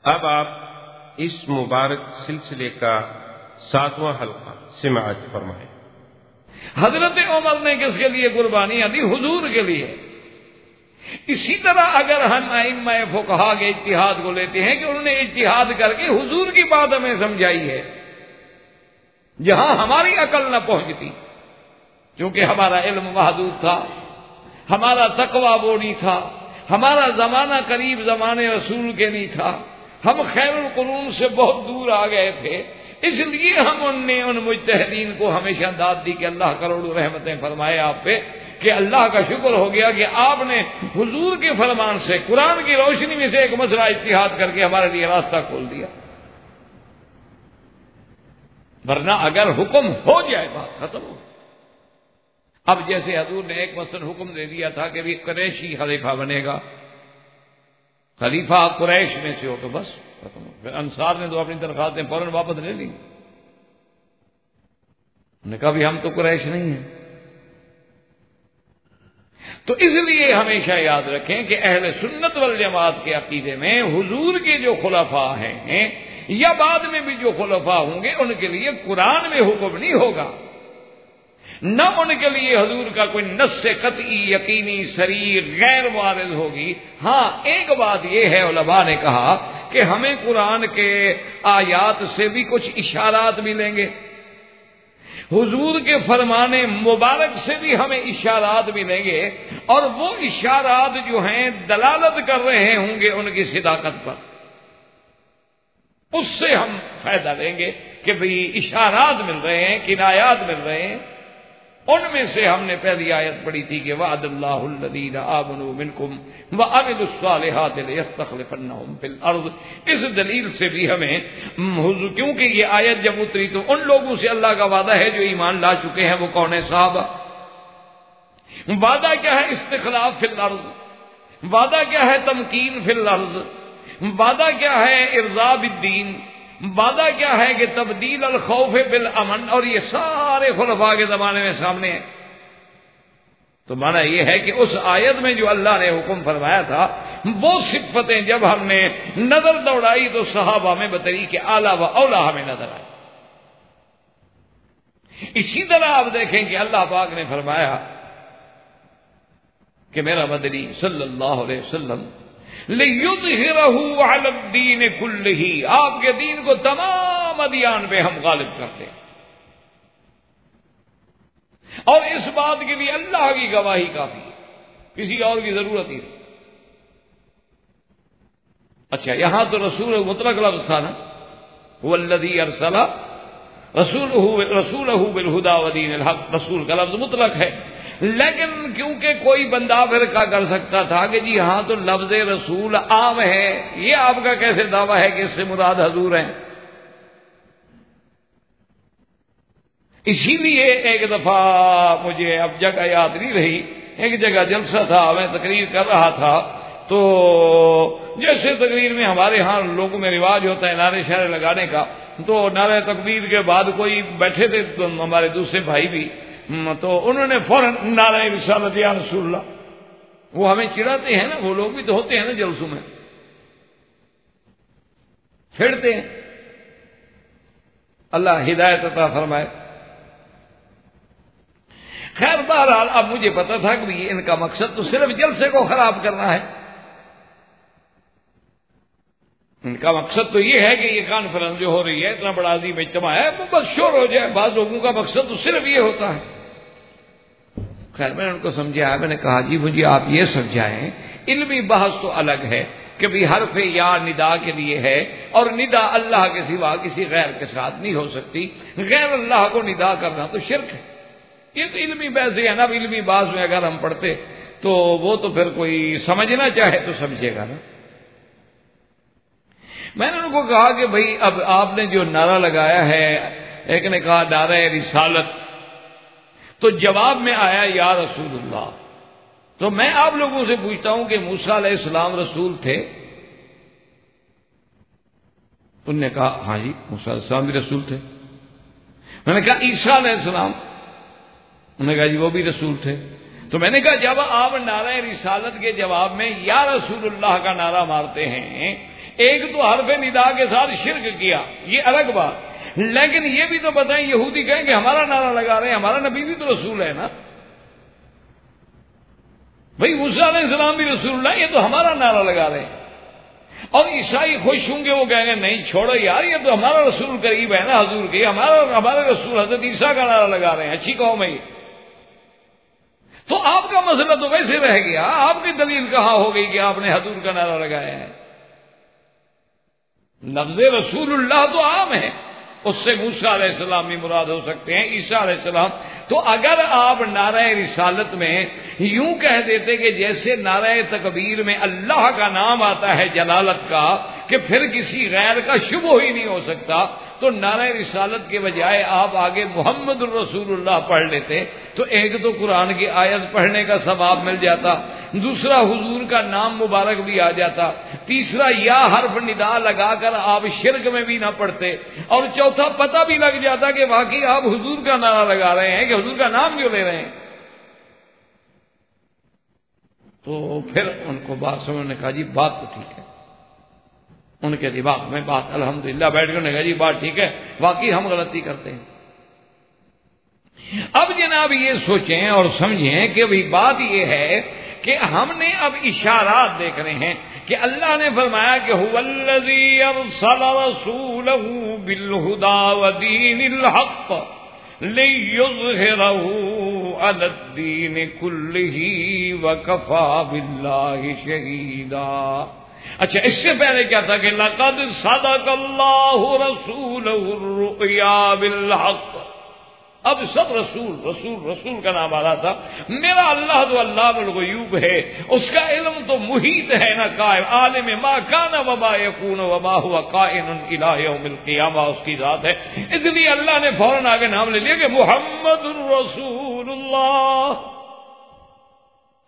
اب آپ اس مبارک سلسلے کا 7واں حلقہ سماعت فرمائیں۔ حضرت عمر نے کس کے لیے قربانیاں دی؟ حضور کے لیے۔ اسی طرح اگر ہم ائمہ فقہا کے اجتہاد کو لیتے ہیں کہ انہوں نے اجتہاد کر کے حضور کی بات ہمیں سمجھائی ہے جہاں ہماری عقل نہ پہنچتی، کیونکہ ہمارا علم محدود تھا، ہمارا تقویٰ وہ نہیں تھا، ہمارا زمانہ قریب زمانے رسول کے نہیں تھا، ہم خیر القرون سے بہت دور آ گئے تھے، اس لیے ہم نے ان مجتہدین کو ہمیشہ داد دی کہ اللہ کروڑوں رحمتیں فرمائے آپ پہ، کہ اللہ کا شکر ہو گیا کہ آپ نے حضور کے فرمان سے قرآن کی روشنی میں سے ایک مسئلہ اجتہاد کر کے ہمارے لیے راستہ کھول دیا۔ ورنہ اگر حکم ہو جائے بات ختم ہو۔ اب جیسے حضور نے ایک مثلا حکم دے دیا تھا کہ بھی قریشی خلیفہ بنے گا، خلیفہ قریش میں سے ہو تو بس ختم ہو۔ پھر انصار نے تو اپنی درخواستیں فوراً واپس لے لی، انہوں نے کہا بھی ہم تو قریش نہیں ہیں۔ تو اس لیے ہمیشہ یاد رکھیں کہ اہل سنت والجماعت کے عقیدے میں حضور کے جو خلفاء ہیں یا بعد میں بھی جو خلفاء ہوں گے ان کے لیے قرآن میں حکم نہیں ہوگا، نہ ان کے لیے حضور کا کوئی نص قطعی یقینی صریح غیر وارد ہوگی۔ ہاں ایک بات یہ ہے، علماء نے کہا کہ ہمیں قرآن کے آیات سے بھی کچھ اشارات ملیں گے، حضور کے فرمان مبارک سے بھی ہمیں اشارات ملیں گے، اور وہ اشارات جو ہیں دلالت کر رہے ہوں گے ان کی صداقت پر، اس سے ہم فائدہ لیں گے کہ بھئی اشارات مل رہے ہیں، کنایات مل رہے ہیں۔ ان میں سے ہم نے پہلی آیت پڑھی تھی کہ وعد اللہ الذین آمنوا منکم وعملوا الصالحات لیستخلفنہم فی الارض، اس دلیل سے بھی ہمیں حضور، کیونکہ یہ آیت جب اتری تو ان لوگوں سے اللہ کا وعدہ ہے جو ایمان لا چکے ہیں، وہ کون ہے؟ صحابہ۔ وعدہ کیا ہے؟ استخلاف فی الارض۔ وعدہ کیا ہے؟ تمکین فی الارض۔ وعدہ کیا ہے؟ ارضاء بالدین۔ وعدہ کیا ہے کہ تبدیل الخوف بالامن، اور یہ سارے خلفاء کے زمانے میں سامنے ہے۔ تو معنی یہ ہے کہ اس آیت میں جو اللہ نے حکم فرمایا تھا وہ صفتیں جب ہم نے نظر دوڑائی تو صحابہ میں بطریق اعلیٰ و اولیٰ ہمیں نظر آئی۔ اسی طرح آپ دیکھیں کہ اللہ پاک نے فرمایا کہ میرا مدنی صلی اللہ علیہ وسلم لِيُظْهِرَهُ عَلَى الدِّينِ كُلِّهِ، آپ کے دین کو تمام ادیان پہ ہم غالب کرتے ہیں، اور اس بات کے لیے اللہ کی گواہی کافی ہے، کسی اور کی ضرورت ہی نہیں۔ اچھا یہاں تو رسول مطلق لفظ تھا نا، هو الذی ارسل رسولہ بالہدی ودین الحق، رسول کا لفظ مطلق ہے، لیکن کیونکہ کوئی بندہ پھر کیا کر سکتا تھا کہ جی ہاں تو لفظ رسول عام ہے، یہ آپ کا کیسے دعویٰ ہے کہ اس سے مراد حضور ہیں؟ اسی لیے ایک دفعہ مجھے اب جگہ یاد نہیں رہی، ایک جگہ جلسہ تھا، میں تقریر کر رہا تھا، تو جیسے تقریر میں ہمارے ہاں لوگوں میں رواج ہوتا ہے نعرے شعرے لگانے کا، تو نعرہ تکبیر کے بعد کوئی بیٹھے تھے ہمارے دوسرے بھائی بھی، تو انہوں نے فوراً نعرہ رسالت یا رسول اللہ، وہ ہمیں چڑھاتے ہیں نا، وہ لوگ بھی تو ہوتے ہیں نا جلسوں میں، پھیرتے ہیں، اللہ ہدایت عطا فرمائے۔ خیر بہرحال اب مجھے پتا تھا کہ ان کا مقصد تو صرف جلسے کو خراب کرنا ہے، ان کا مقصد تو یہ ہے کہ یہ کانفرنس جو ہو رہی ہے اتنا بڑا عظیم اجتماع ہے وہ بس شور ہو جائے، بعض لوگوں کا مقصد تو صرف یہ ہوتا ہے۔ خیر میں نے ان کو سمجھایا، میں نے کہا جی مجھے آپ یہ سمجھائیں، علمی بحث تو الگ ہے کہ بھی حرف یا ندا کے لیے ہے، اور ندا اللہ کے سوا کسی غیر کے ساتھ نہیں ہو سکتی، غیر اللہ کو ندا کرنا تو شرک ہے، یہ تو علمی بحث ہے نا۔ اب علمی بحث میں اگر ہم پڑھتے تو وہ تو پھر کوئی سمجھنا چاہے تو سمجھے گا نا۔ میں نے ان کو کہا کہ بھئی اب آپ نے جو نعرہ لگایا ہے، ایک نے کہا نعرہ رسالت، تو جواب میں آیا یا رسول اللہ، تو میں آپ لوگوں سے پوچھتا ہوں کہ موسیٰ علیہ السلام رسول تھے؟ انہوں نے کہا ہاں جی موسیٰ علیہ السلام بھی رسول تھے۔ میں نے کہا عیسیٰ علیہ السلام؟ انہوں نے کہا جی وہ بھی رسول تھے۔ تو میں نے کہا جب آپ نعرہ رسالت کے جواب میں یا رسول اللہ کا نعرہ مارتے ہیں، ایک تو حرف ندا کے ساتھ شرک کیا، یہ الگ بات، لیکن یہ بھی تو بتائیں یہودی کہیں کہ ہمارا نعرہ لگا رہے ہیں، ہمارا نبی بھی تو رسول ہے نا، بھائی موسیٰ علیہ السلام بھی رسول اللہ، یہ تو ہمارا نعرہ لگا رہے ہیں۔ اور عیسائی خوش ہوں گے، وہ کہیں گے نہیں چھوڑو یار، یہ تو ہمارا رسول قریب ہے نا حضور کے، ہمارے رسول حضرت عیسیٰ کا نعرہ لگا رہے ہیں، اچھی قوم ہے یہ۔ تو آپ کا مسئلہ تو ویسے رہ گیا، آپ کی دلیل کہاں ہو گئی کہ آپ نے حضور کا نعرہ لگایا ہے؟ لفظ رسول اللہ تو عام ہے، اس سے موسیٰ علیہ السلام بھی مراد ہو سکتے ہیں، عیسیٰ علیہ السلام۔ تو اگر آپ نعرہ رسالت میں یوں کہہ دیتے کہ جیسے نعرہ تکبیر میں اللہ کا نام آتا ہے جلالت کا، کہ پھر کسی غیر کا شبہ ہی نہیں ہو سکتا، تو نعرہ رسالت کے بجائے آپ آگے محمد الرسول اللہ پڑھ لیتے تو ایک تو قرآن کی آیت پڑھنے کا ثواب مل جاتا، دوسرا حضور کا نام مبارک بھی آ جاتا، تیسرا یا حرف ندا لگا کر آپ شرک میں بھی نہ پڑھتے، اور چوتھا پتہ بھی لگ جاتا کہ واقعی آپ حضور کا نعرہ لگا رہے ہیں کہ حضور کا نام کیوں لے رہے ہیں۔ تو پھر ان کو بات سمجھ نے کہا جی بات تو ٹھیک ہے، ان کے دماغ میں بات الحمدللہ بیٹھ کر نے کہا جی بات ٹھیک ہے، واقعی ہم غلطی کرتے ہیں۔ اب جناب یہ سوچیں اور سمجھیں کہ بھئی بات یہ ہے کہ ہم نے اب اشارات دیکھ رہے ہیں کہ اللہ نے فرمایا کہ هو الذی ارسل رسولہ بالہدی ودین الحق لیظہرہ علی الدین کلہ وکفی باللہ شہیدا۔ اچھا اس سے پہلے کیا تھا کہ لقد صدق اللہ رسولہ الرؤیا بالحق، اب سب رسول رسول رسول کا نام آ رہا تھا۔ میرا اللہ تو علام الغیوب ہے، اس کا علم تو محیط ہے نا قائم، عالم ما کان وما یکون وما هو کائن الی یوم القیامہ اس کی ذات ہے، اس لیے اللہ نے فوراً آگے نام لے لیا کہ محمد الرسول اللہ۔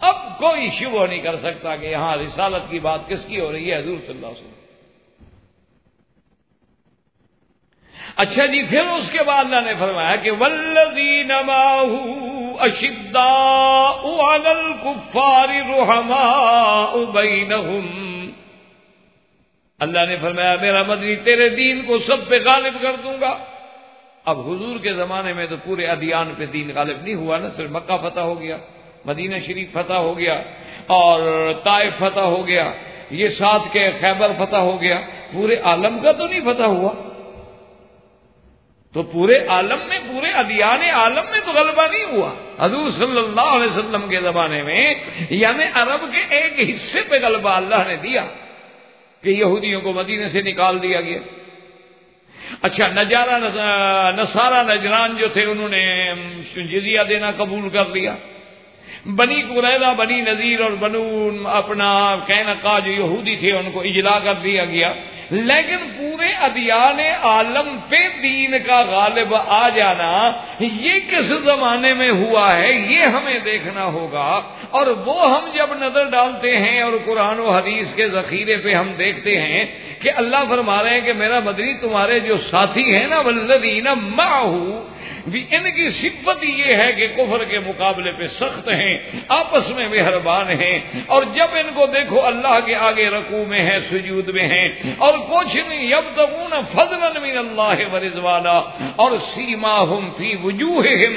اب کوئی شبہ نہیں کر سکتا کہ یہاں رسالت کی بات کس کی ہو رہی ہے، حضور صلی اللہ علیہ وسلم۔ اچھا جی پھر اس کے بعد اللہ نے فرمایا کہ والذین معہ اشداء علی الکفار رحماء بینہم، اللہ نے فرمایا میرا مدنی تیرے دین کو سب پہ غالب کر دوں گا۔ اب حضور کے زمانے میں تو پورے ادیان پہ دین غالب نہیں ہوا نا، صرف مکہ فتح ہو گیا، مدینہ شریف فتح ہو گیا، اور طائف فتح ہو گیا، یہ ساتھ کے خیبر فتح ہو گیا، پورے عالم کا تو نہیں فتح ہوا۔ تو پورے عالم میں، پورے ادیان عالم میں تو غلبہ نہیں ہوا، حضور صلی اللہ علیہ وسلم کے زمانے میں یعنی عرب کے ایک حصے پہ غلبہ اللہ نے دیا کہ یہودیوں کو مدینے سے نکال دیا گیا۔ اچھا نصارہ نجران جو تھے انہوں نے جزیہ دینا قبول کر لیا، بنی قریظہ، بنی نذیر اور بنو اپنا قینقاع جو یہودی تھے ان کو اجلا کر دیا گیا، لیکن پورے ادیان عالم پہ دین کا غالب آ جانا یہ کس زمانے میں ہوا ہے یہ ہمیں دیکھنا ہوگا، اور وہ ہم جب نظر ڈالتے ہیں اور قرآن و حدیث کے ذخیرے پہ ہم دیکھتے ہیں کہ اللہ فرما رہے ہیں کہ میرا مدنی تمہارے جو ساتھی ہیں نا والذین معہ، بھی ان کی صفت یہ ہے کہ کفر کے مقابلے پہ سخت ہیں، آپس میں مہربان ہیں، اور جب ان کو دیکھو اللہ کے آگے رکوع میں ہیں، سجود میں ہیں، اور کچھ نہیں، یبتغون فضلا من اللہ ورضوانا، اور سیماہم فی وجوہہم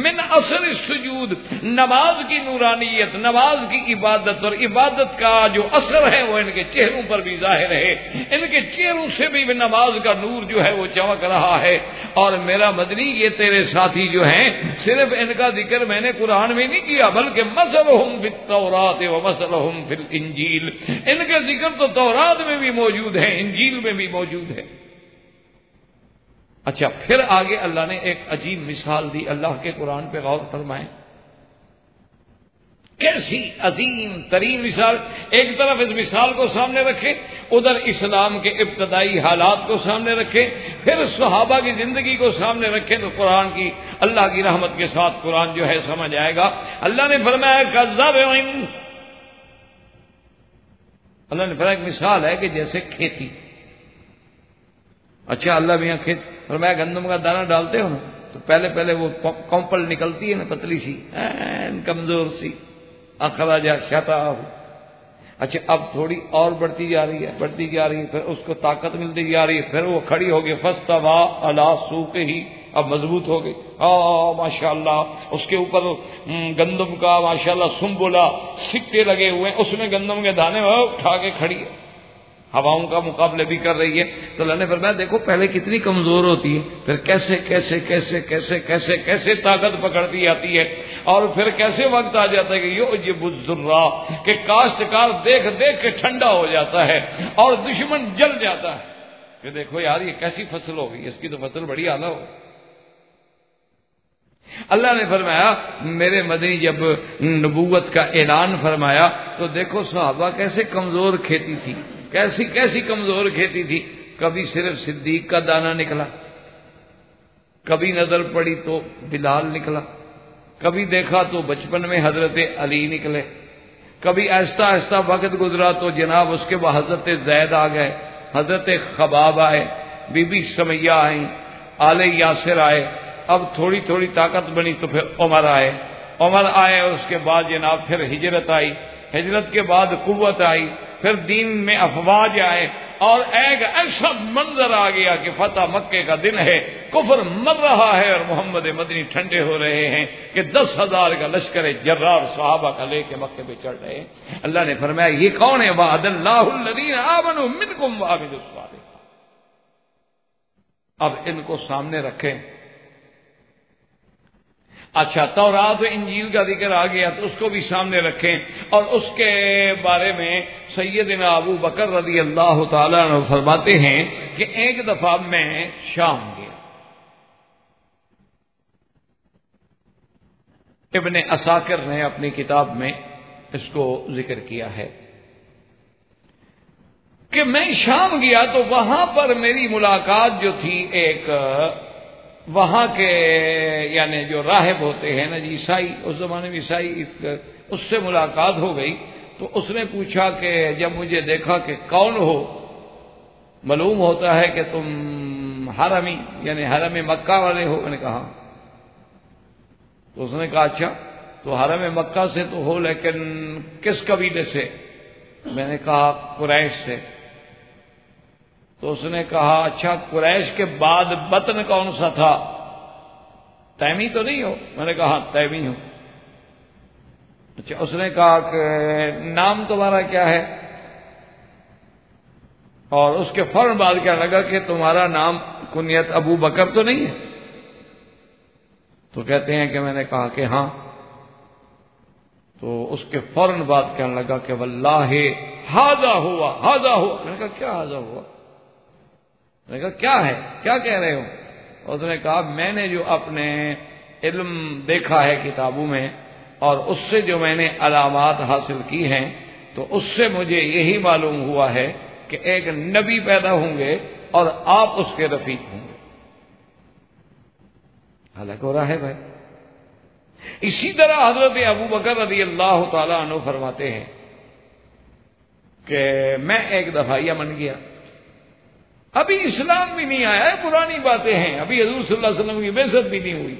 من اثر السجود، نماز کی نورانیت، نماز کی عبادت اور عبادت کا جو اثر ہے وہ ان کے چہروں پر بھی ظاہر ہے، ان کے چہروں سے بھی نماز کا نور جو ہے وہ چمک رہا ہے۔ اور میرا مدنی یہ تیرے ساتھی جو ہیں صرف ان کا ذکر میں نے قرآن میں نہیں کیا بلکہ مثلہم فی التوراۃ و مثلہم فی الانجیل، ان کا ذکر تو تورات میں بھی موجود ہے، انجیل میں بھی موجود ہے۔ اچھا پھر آگے اللہ نے ایک عجیب مثال دی، اللہ کے قرآن پہ غور فرمائیں، کیسی عظیم ترین مثال۔ ایک طرف اس مثال کو سامنے رکھے، ادھر اسلام کے ابتدائی حالات کو سامنے رکھے، پھر صحابہ کی زندگی کو سامنے رکھے تو قرآن کی، اللہ کی رحمت کے ساتھ قرآن جو ہے سمجھ آئے گا۔ اللہ نے فرمایا کذرع، اللہ نے فرمایا ایک مثال ہے کہ جیسے کھیتی۔ اچھا اللہ میاں کھیت، فرمایا گندم کا دانہ ڈالتے ہو نا تو پہلے وہ کمپل نکلتی ہے نا پتلی سی، کمزور سی، اخراج شطاہ، اچھا اب تھوڑی اور بڑھتی جا رہی ہے، پھر اس کو طاقت ملتی جا رہی ہے، پھر وہ کھڑی ہو گئی، فاستویٰ علی سوقہ، اب مضبوط ہو گئی، ماشاءاللہ اس کے اوپر گندم کا ماشاءاللہ سنبلہ سکے لگے ہوئے ہیں، اس میں گندم کے دانے اٹھا کے کھڑی ہے، ہواؤں کا مقابلے بھی کر رہی ہے۔ تو اللہ نے فرمایا دیکھو پہلے کتنی کمزور ہوتی ہے، پھر کیسے کیسے کیسے کیسے کیسے کیسے طاقت پکڑتی آتی ہے، اور پھر کیسے وقت آ جاتا ہے کہ یعجب الذرا، کہ کاشتکار دیکھ دیکھ کے ٹھنڈا ہو جاتا ہے اور دشمن جل جاتا ہے کہ دیکھو یار یہ کیسی فصل ہوگی، اس کی تو فصل بڑی اعلیٰ ہو۔ اللہ نے فرمایا میرے مدنی جب نبوت کا اعلان فرمایا تو دیکھو صحابہ کیسے کمزور کھیتی تھی، کیسی کمزور کھیتی تھی، کبھی صرف صدیق کا دانہ نکلا، کبھی نظر پڑی تو بلال نکلا، کبھی دیکھا تو بچپن میں حضرت علی نکلے، کبھی آہستہ آہستہ وقت گزرا تو جناب اس کے بعد حضرت زید آ گئے، حضرت خباب آئے، بی بی سمیہ آئیں، آل یاسر آئے، اب تھوڑی تھوڑی طاقت بنی تو پھر عمر آئے اور اس کے بعد جناب پھر ہجرت آئی، ہجرت کے بعد قوت آئی، پھر دین میں افواج آئے، اور ایک ایسا منظر آ گیا کہ فتح مکے کا دن ہے، کفر مر رہا ہے اور محمد مدنی ٹھنڈے ہو رہے ہیں کہ 10,000 کا لشکر جرار صحابہ کا لے کے مکے پہ چڑھ رہے ہیں۔ اللہ نے فرمایا یہ کون ہے؟ وعد اللہ الذین آمنوا منکم وعملوا الصالحات۔ اب ان کو سامنے رکھیں۔ اچھا تورات و انجیل کا ذکر آ گیا تو اس کو بھی سامنے رکھیں، اور اس کے بارے میں سیدنا ابو بکر رضی اللہ تعالیٰ عنہ فرماتے ہیں کہ ایک دفعہ میں شام گیا، ابن عساکر نے اپنی کتاب میں اس کو ذکر کیا ہے کہ میں شام گیا تو وہاں پر میری ملاقات جو تھی ایک وہاں کے یعنی جو راہب ہوتے ہیں نا جی عیسائی، اس زمانے میں عیسائی، اس سے ملاقات ہو گئی۔ تو اس نے پوچھا کہ جب مجھے دیکھا کہ کون ہو، معلوم ہوتا ہے کہ تم حرمی یعنی حرم مکہ والے ہو، میں نے کہا۔ تو اس نے کہا اچھا تو حرم مکہ سے تو ہو لیکن کس قبیلے سے؟ میں نے کہا قریش سے۔ تو اس نے کہا اچھا قریش کے بعد بطن کون سا تھا؟ تیمی تو نہیں ہو؟ میں نے کہا تیمی ہوں۔ اچھا اس نے کہا کہ نام تمہارا کیا ہے؟ اور اس کے فوراً بعد کیا لگا کہ تمہارا نام کنیت ابو بکر تو نہیں ہے؟ تو کہتے ہیں کہ میں نے کہا کہ ہاں۔ تو اس کے فوراً بعد کہنے لگا کہ واللہ ہذا ہوا۔ میں نے کہا کیا ہذا ہوا؟ میں نے کہا کیا ہے، کیا کہہ رہے ہو؟ اس نے کہا میں نے جو اپنے علم دیکھا ہے کتابوں میں اور اس سے جو میں نے علامات حاصل کی ہیں تو اس سے مجھے یہی معلوم ہوا ہے کہ ایک نبی پیدا ہوں گے اور آپ اس کے رفیق ہوں گے۔ حالانکہ ہو رہا ہے بھائی۔ اسی طرح حضرت ابو بکر رضی اللہ تعالیٰ عنہ فرماتے ہیں کہ میں ایک دفعہ یمن گیا، ابھی اسلام بھی نہیں آیا ہے، پرانی باتیں ہیں، ابھی حضور صلی اللہ علیہ وسلم کی بعثت بھی نہیں ہوئی۔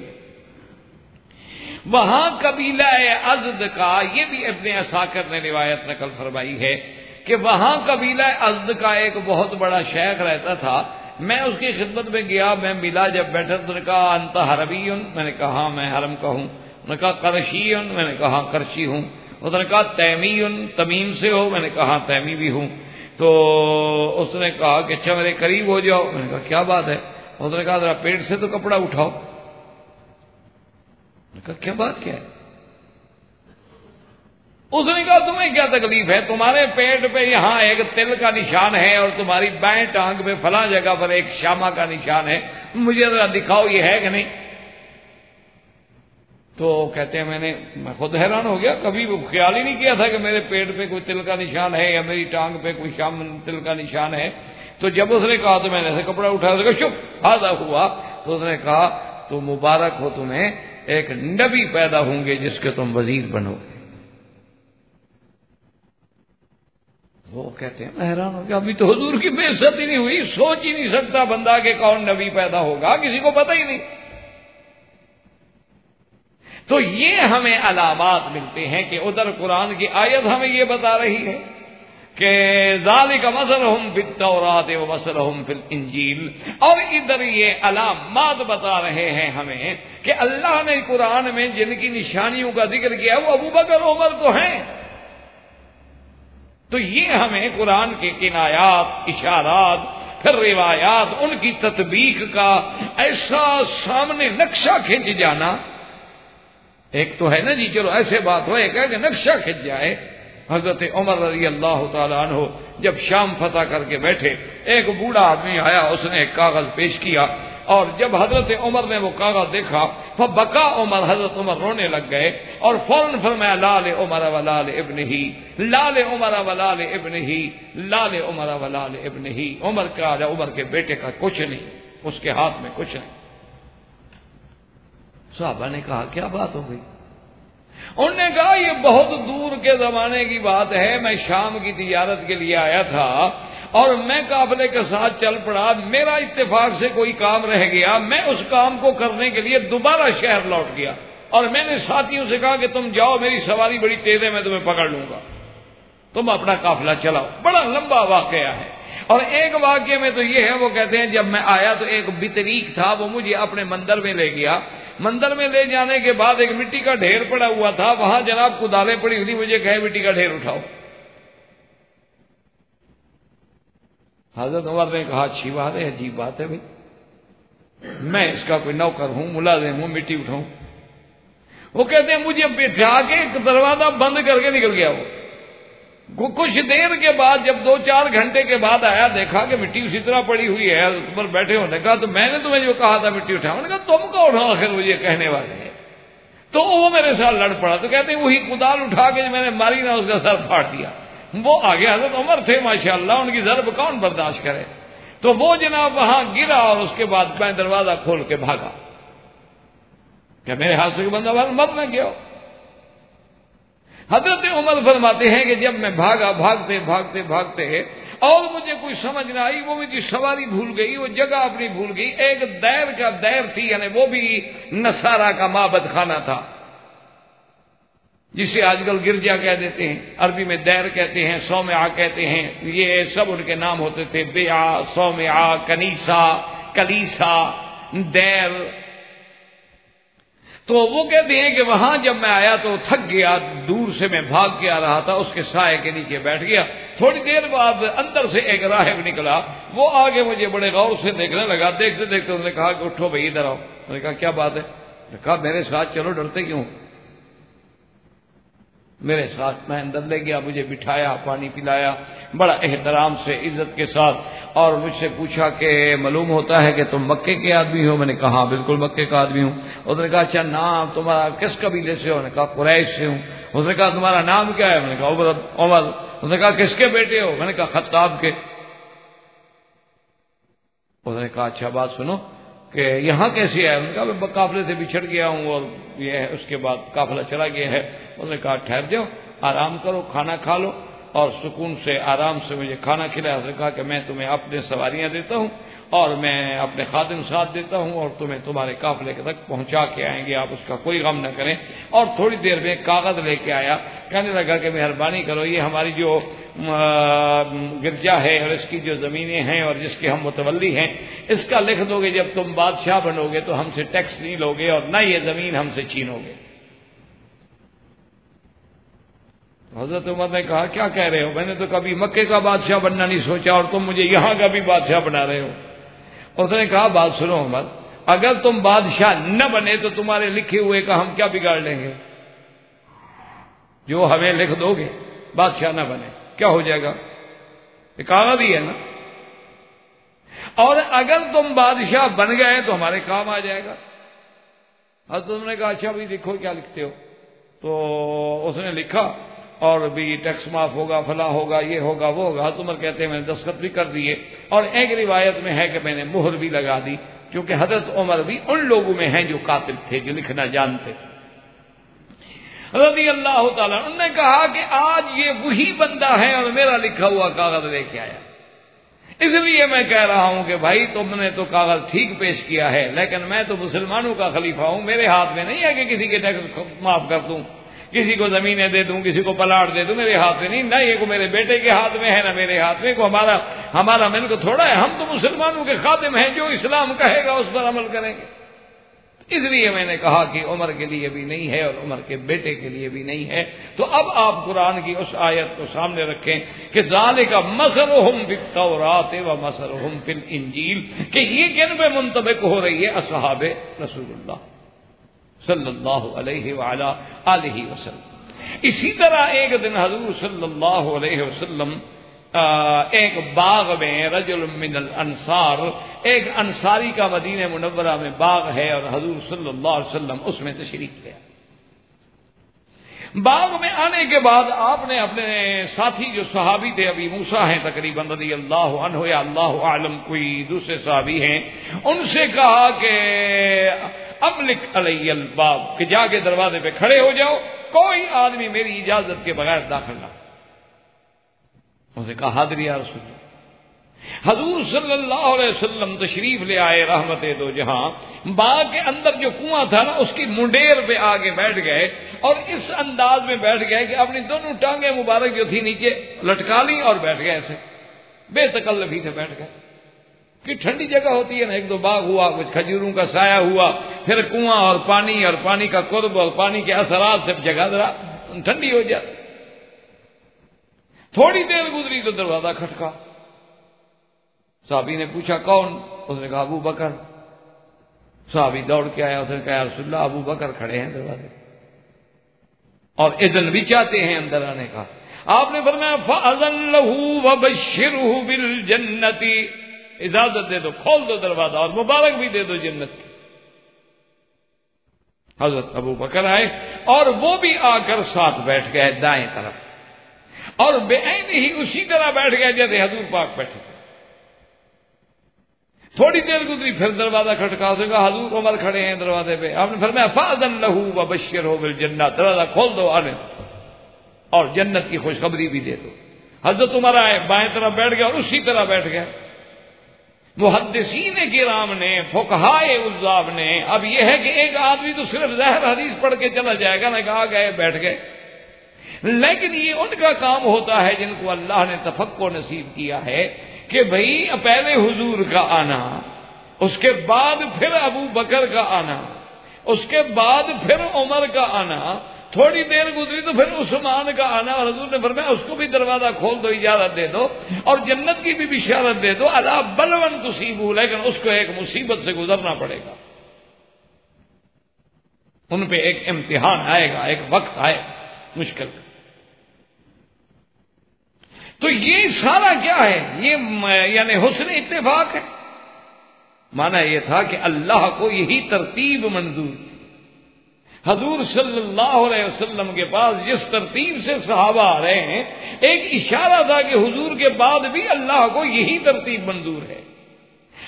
وہاں قبیلہ ازد کا، یہ بھی ابن عساکر نے روایت نقل فرمائی ہے کہ وہاں قبیلہ ازد کا ایک بہت بڑا شیخ رہتا تھا۔ میں اس کی خدمت میں گیا، میں ملا، جب بیٹھا تو نے کہا انت حربی؟ میں نے کہا ہاں میں حرم کا ہوں۔ انہوں نے کہا قرشی؟ میں نے کہا قرشی ہوں۔ اس نے کہا تیمی؟ تمیم سے ہو؟ میں نے کہا ہاں تیمی بھی ہوں۔ تو اس نے کہا کہ اچھا میرے قریب ہو جاؤ۔ میں نے کہا کیا بات ہے؟ اس نے کہا ذرا پیٹ سے تو کپڑا اٹھاؤ۔ میں نے کہا کیا بات کیا ہے؟ اس نے کہا تمہیں کیا تکلیف ہے؟ تمہارے پیٹ پہ یہاں ایک تل کا نشان ہے اور تمہاری بائیں ٹانگ پہ فلاں جگہ پر ایک شامہ کا نشان ہے، مجھے ذرا دکھاؤ یہ ہے کہ نہیں؟ تو کہتے ہیں میں خود حیران ہو گیا، کبھی خیال ہی نہیں کیا تھا کہ میرے پیٹ پہ کوئی تل کا نشان ہے یا میری ٹانگ پہ کوئی تل کا نشان ہے۔ تو جب اس نے کہا تو میں نے ایسے کپڑا اٹھایا، شپ ہذا ہوا۔ تو اس نے کہا تو مبارک ہو تمہیں، ایک نبی پیدا ہوں گے جس کے تم وزیر بنو گے۔ وہ کہتے ہیں میں حیران ہو گیا، ابھی تو حضور کی بعثت ہی نہیں ہوئی، سوچ ہی نہیں سکتا بندہ کہ کون نبی پیدا ہوگا، کسی کو پتہ ہی نہیں۔ تو یہ ہمیں علامات ملتے ہیں کہ ادھر قرآن کی آیت ہمیں یہ بتا رہی ہے کہ ذالک مثلہم فی التوراۃ و مثلہم فی الانجیل، اور ادھر یہ علامات بتا رہے ہیں ہمیں کہ اللہ نے قرآن میں جن کی نشانیوں کا ذکر کیا وہ ابو بکر عمر تو ہیں. تو یہ ہمیں قرآن کے کنایات، اشارات، پھر روایات، ان کی تطبیق کا ایسا سامنے نقشہ کھینچ جانا. ایک تو ہے نا جی چلو ایسے بات ہو، ایک ہے کہ نقشہ کھینچ جائے. حضرت عمر رضی اللہ تعالیٰ عنہ جب شام فتح کر کے بیٹھے، ایک بوڑھا آدمی آیا، اس نے ایک کاغذ پیش کیا، اور جب حضرت عمر نے وہ کاغذ دیکھا فبکا عمر، حضرت عمر رونے لگ گئے اور فوراً فرمایا لال عمر ولال ابنہ، لال عمر ولال ابنہ، لال عمر ولال ابنہ. عمر کا عمر کے بیٹے کا کچھ نہیں، اس کے ہاتھ میں کچھ نہیں. صحابہ نے کہا کیا بات ہو گئی؟ انہوں نے کہا یہ بہت دور کے زمانے کی بات ہے، میں شام کی تجارت کے لیے آیا تھا اور میں قافلے کے ساتھ چل پڑا، میرا اتفاق سے کوئی کام رہ گیا، میں اس کام کو کرنے کے لیے دوبارہ شہر لوٹ گیا اور میں نے ساتھیوں سے کہا کہ تم جاؤ، میری سواری بڑی تیز ہے، میں تمہیں پکڑ لوں گا، تم اپنا قافلہ چلاؤ. بڑا لمبا واقعہ ہے. اور ایک واقعے میں تو یہ ہے، وہ کہتے ہیں جب میں آیا تو ایک بطریق تھا، وہ مجھے اپنے مندر میں لے گیا. مندر میں لے جانے کے بعد ایک مٹی کا ڈھیر پڑا ہوا تھا، وہاں جناب کدالیں پڑی ہوئی تھی، مجھے کہے مٹی کا ڈھیر اٹھاؤ. حضرت عمر نے کہا اچھی بات ہے، عجیب بات ہے بھائی، میں اس کا کوئی نوکر ہوں، ملازم ہوں، مٹی اٹھاؤں. وہ کہتے ہیں مجھے بٹھا کے ایک دروازہ بند کر کے نکل گیا. وہ کچھ دیر کے بعد جب 2-4 گھنٹے کے بعد آیا، دیکھا کہ مٹی اسی طرح پڑی ہوئی ہے، اوپر بیٹھے ہونے کہا تو میں نے تمہیں جو کہا تھا مٹی اٹھاؤ، نے کہا تم کو اٹھاؤ، آخر مجھے کہنے والے ہیں. تو وہ میرے ساتھ لڑ پڑا. تو کہتے ہیں وہی کدال اٹھا کے میں نے ماری نہ، اس کا سر پھاڑ دیا. وہ آگے حضرت عمر تھے ماشاءاللہ، ان کی ضرب کون برداشت کرے. تو وہ جناب وہاں گرا اور اس کے بعد میں دروازہ کھول کے بھاگا. کیا میرے ہاتھ سے بندہ مت نہ گیا. حضرت عمر فرماتے ہیں کہ جب میں بھاگا، بھاگتے بھاگتے بھاگتے اور مجھے کوئی سمجھ نہ آئی، وہ مجھے سواری بھول گئی، وہ جگہ اپنی بھول گئی. ایک دیر کا دیر تھی، یعنی وہ بھی نصارہ کا معبد خانہ تھا، جسے آج کل گرجا کہہ دیتے ہیں، عربی میں دیر کہتے ہیں، صومعہ کہتے ہیں، یہ سب ان کے نام ہوتے تھے، بیعہ، صومعہ، کنیسہ، کلیسا، دیر. تو وہ کہتے ہیں کہ وہاں جب میں آیا تو تھک گیا، دور سے میں بھاگ کے آ رہا تھا، اس کے سائے کے نیچے بیٹھ گیا. تھوڑی دیر بعد اندر سے ایک راہب نکلا، وہ آگے مجھے بڑے غور سے دیکھنے لگا. دیکھتے دیکھتے انہوں نے کہا کہ اٹھو بھائی ادھر آؤ. میں نے کہا کیا بات ہے؟ میں نے کہا میرے ساتھ چلو، ڈرتے کیوں؟ میرے ساتھ. میں اندر لے گیا، مجھے بٹھایا، پانی پلایا بڑا احترام سے، عزت کے ساتھ، اور مجھ سے پوچھا کہ معلوم ہوتا ہے کہ تم مکے کے آدمی ہو؟ میں نے کہا ہاں بالکل مکے کا آدمی ہوں. اس نے کہا اچھا نام تمہارا کس قبیلے سے ہو؟ میں نے کہا قریش سے ہوں. اس نے کہا تمہارا نام کیا ہے؟ میں نے کہا عمر. اس نے کہا کس کے بیٹے ہو؟ میں نے کہا خطاب کے. اس نے کہا اچھا بات سنو کہ یہاں کیسے آیا؟ میں نے کہا میں قافلے سے بچھڑ گیا ہوں اور یہ ہے. اس کے بعد قافلہ چلا گیا ہے. انہوں نے کہا ٹھہر جاؤ، آرام کرو، کھانا کھا لو، اور سکون سے آرام سے مجھے کھانا کھلایا. اس نے کہا کہ میں تمہیں اپنے سواریاں دیتا ہوں اور میں اپنے خادم ساتھ دیتا ہوں اور تمہیں تمہارے قافلے تک پہنچا کے آئیں گے، آپ اس کا کوئی غم نہ کریں. اور تھوڑی دیر میں کاغذ لے کے آیا، کہنے لگا کہ مہربانی کرو، یہ ہماری جو گرجا ہے اور اس کی جو زمینیں ہیں اور جس کے ہم متولی ہیں، اس کا لکھ دو گے، جب تم بادشاہ بنو گے تو ہم سے ٹیکس نہیں لوگے اور نہ یہ زمین ہم سے چھینو گے. حضرت عمر نے کہا کیا کہہ رہے ہو؟ میں نے تو کبھی مکے کا بادشاہ بننا نہیں سوچا اور تم مجھے یہاں کا بھی بادشاہ بنا رہے ہو. اس نے کہا بات سنو عمر، اگر تم بادشاہ نہ بنے تو تمہارے لکھے ہوئے کا ہم کیا بگاڑ لیں گے؟ جو ہمیں لکھ دو گے بادشاہ نہ بنے کیا ہو جائے گا؟ یہ کاغذ ہی ہے نا. اور اگر تم بادشاہ بن گئے تو ہمارے کام آ جائے گا. حضرت نے کہا اچھا بھائی لکھو کیا لکھتے ہو؟ تو اس نے لکھا اور بھی ٹیکس معاف ہوگا، فلاں ہوگا، یہ ہوگا، وہ ہوگا. حضرت عمر کہتے ہیں میں نے دستخط بھی کر دیے اور ایک روایت میں ہے کہ میں نے مہر بھی لگا دی، کیونکہ حضرت عمر بھی ان لوگوں میں ہیں جو کاتب تھے، جو لکھنا جانتے تھے رضی اللہ تعالیٰ. انہوں نے کہا کہ آج یہ وہی بندہ ہے اور میرا لکھا ہوا کاغذ لے کے آیا. اس لیے میں کہہ رہا ہوں کہ بھائی تم نے تو کاغذ ٹھیک پیش کیا ہے، لیکن میں تو مسلمانوں کا خلیفہ ہوں، میرے ہاتھ میں نہیں ہے کہ کسی کے ٹیکس معاف کر دوں. کسی کو زمینیں دے دوں، کسی کو پلاٹ دے دوں، میرے ہاتھ میں نہیں، نہ یہ کو میرے بیٹے کے ہاتھ میں ہے، نہ میرے ہاتھ میں، کو ہمارا ملک تھوڑا ہے، ہم تو مسلمانوں کے خادم ہیں، جو اسلام کہے گا اس پر عمل کریں گے۔ اس لیے میں نے کہا کہ عمر کے لیے بھی نہیں ہے اور عمر کے بیٹے کے لیے بھی نہیں ہے۔ تو اب آپ قرآن کی اس آیت کو سامنے رکھیں کہ ذالک مثلہم فی التوراۃ و مثلہم فی الانجیل، کہ یہ کن پہ منطبق ہو رہی ہے؟ اصحاب رسول اللہ صلی اللہ علیہ وعلا آلہ وسلم۔ اسی طرح ایک دن حضور صلی اللہ علیہ وسلم ایک باغ میں، رجل من الانصار، ایک انصاری کا مدینہ منورہ میں باغ ہے، اور حضور صلی اللہ علیہ وسلم اس میں تشریف لے آئے۔ باغ میں آنے کے بعد آپ نے اپنے ساتھی جو صحابی تھے، ابی موسیٰ ہیں تقریباً رضی اللہ عنہ، یا اللہ عالم کوئی دوسرے صحابی ہیں، ان سے کہا کہ املک علی الباب، کہ جا کے دروازے پہ کھڑے ہو جاؤ، کوئی آدمی میری اجازت کے بغیر داخل نہ۔ اسے کہا حاضر یا رسول اللہ۔ حضور صلی اللہ علیہ وسلم تشریف لے آئے رحمت دو جہاں، باغ کے اندر جو کنواں تھا نا اس کی منڈیر پہ آگے بیٹھ گئے، اور اس انداز میں بیٹھ گئے کہ اپنی دونوں ٹانگیں مبارک جو تھی نیچے لٹکا لی اور بیٹھ گئے، ایسے بے تکلفی سے بیٹھ گئے۔ کہ ٹھنڈی جگہ ہوتی ہے نا، ایک دو باغ ہوا، کچھ کھجوروں کا سایہ ہوا، پھر کنواں اور پانی کا قرب اور پانی کے اثرات سے جگہ ذرا ٹھنڈی ہو جاتی۔ تھوڑی دیر گزری تو دروازہ کھٹکا، صحابی نے پوچھا کون؟ اس نے کہا ابو بکر۔ صحابی دوڑ کے آیا، اس نے کہا یا رسول اللہ ابو بکر کھڑے ہیں دروازے اور اذن بھی چاہتے ہیں اندر آنے کا۔ آپ نے فرمایا فأذن له وبشره بالجنة، اجازت دے دو، کھول دو دروازہ اور مبارک بھی دے دو جنت کی۔ حضرت ابو بکر آئے اور وہ بھی آ کر ساتھ بیٹھ گئے دائیں طرف، اور بے عین ہی اسی طرح بیٹھ گئے جیسے حضور پاک بیٹھے۔ تھوڑی دیر گزری پھر دروازہ کھٹکا، اس نے کہا حضور عمر کھڑے ہیں دروازے پہ۔ آپ نے فرمایا فأذن له وبشره بالجنة، دروازہ کھول دو آنے اور جنت کی خوشخبری بھی دے دو۔ حضرت عمر آئے، بائیں طرف بیٹھ گئے اور اسی طرح بیٹھ گئے۔ محدثین کرام نے، فقہائے عزاب نے، اب یہ ہے کہ ایک آدمی تو صرف ظاہر حدیث پڑھ کے چلا جائے گا، نہ کہا گئے بیٹھ گئے، لیکن یہ ان کا کام ہوتا ہے جن کو اللہ نے تفقہ نصیب کیا ہے کہ بھئی پہلے حضور کا آنا، اس کے بعد پھر ابو بکر کا آنا، اس کے بعد پھر عمر کا آنا، تھوڑی دیر گزری تو پھر عثمان کا آنا، اور حضور نے فرمایا اس کو بھی دروازہ کھول دو، اجازت دے دو اور جنت کی بھی بشارت دے دو، الا بلون تصیبوا، لیکن اس کو ایک مصیبت سے گزرنا پڑے گا، ان پہ ایک امتحان آئے گا، ایک وقت آئے مشکل۔ تو یہ سارا کیا ہے؟ یہ یعنی حسن اتفاق ہے۔ مانا یہ تھا کہ اللہ کو یہی ترتیب منظور تھی۔ حضور صلی اللہ علیہ وسلم کے پاس جس ترتیب سے صحابہ آ رہے ہیں، ایک اشارہ تھا کہ حضور کے بعد بھی اللہ کو یہی ترتیب منظور ہے۔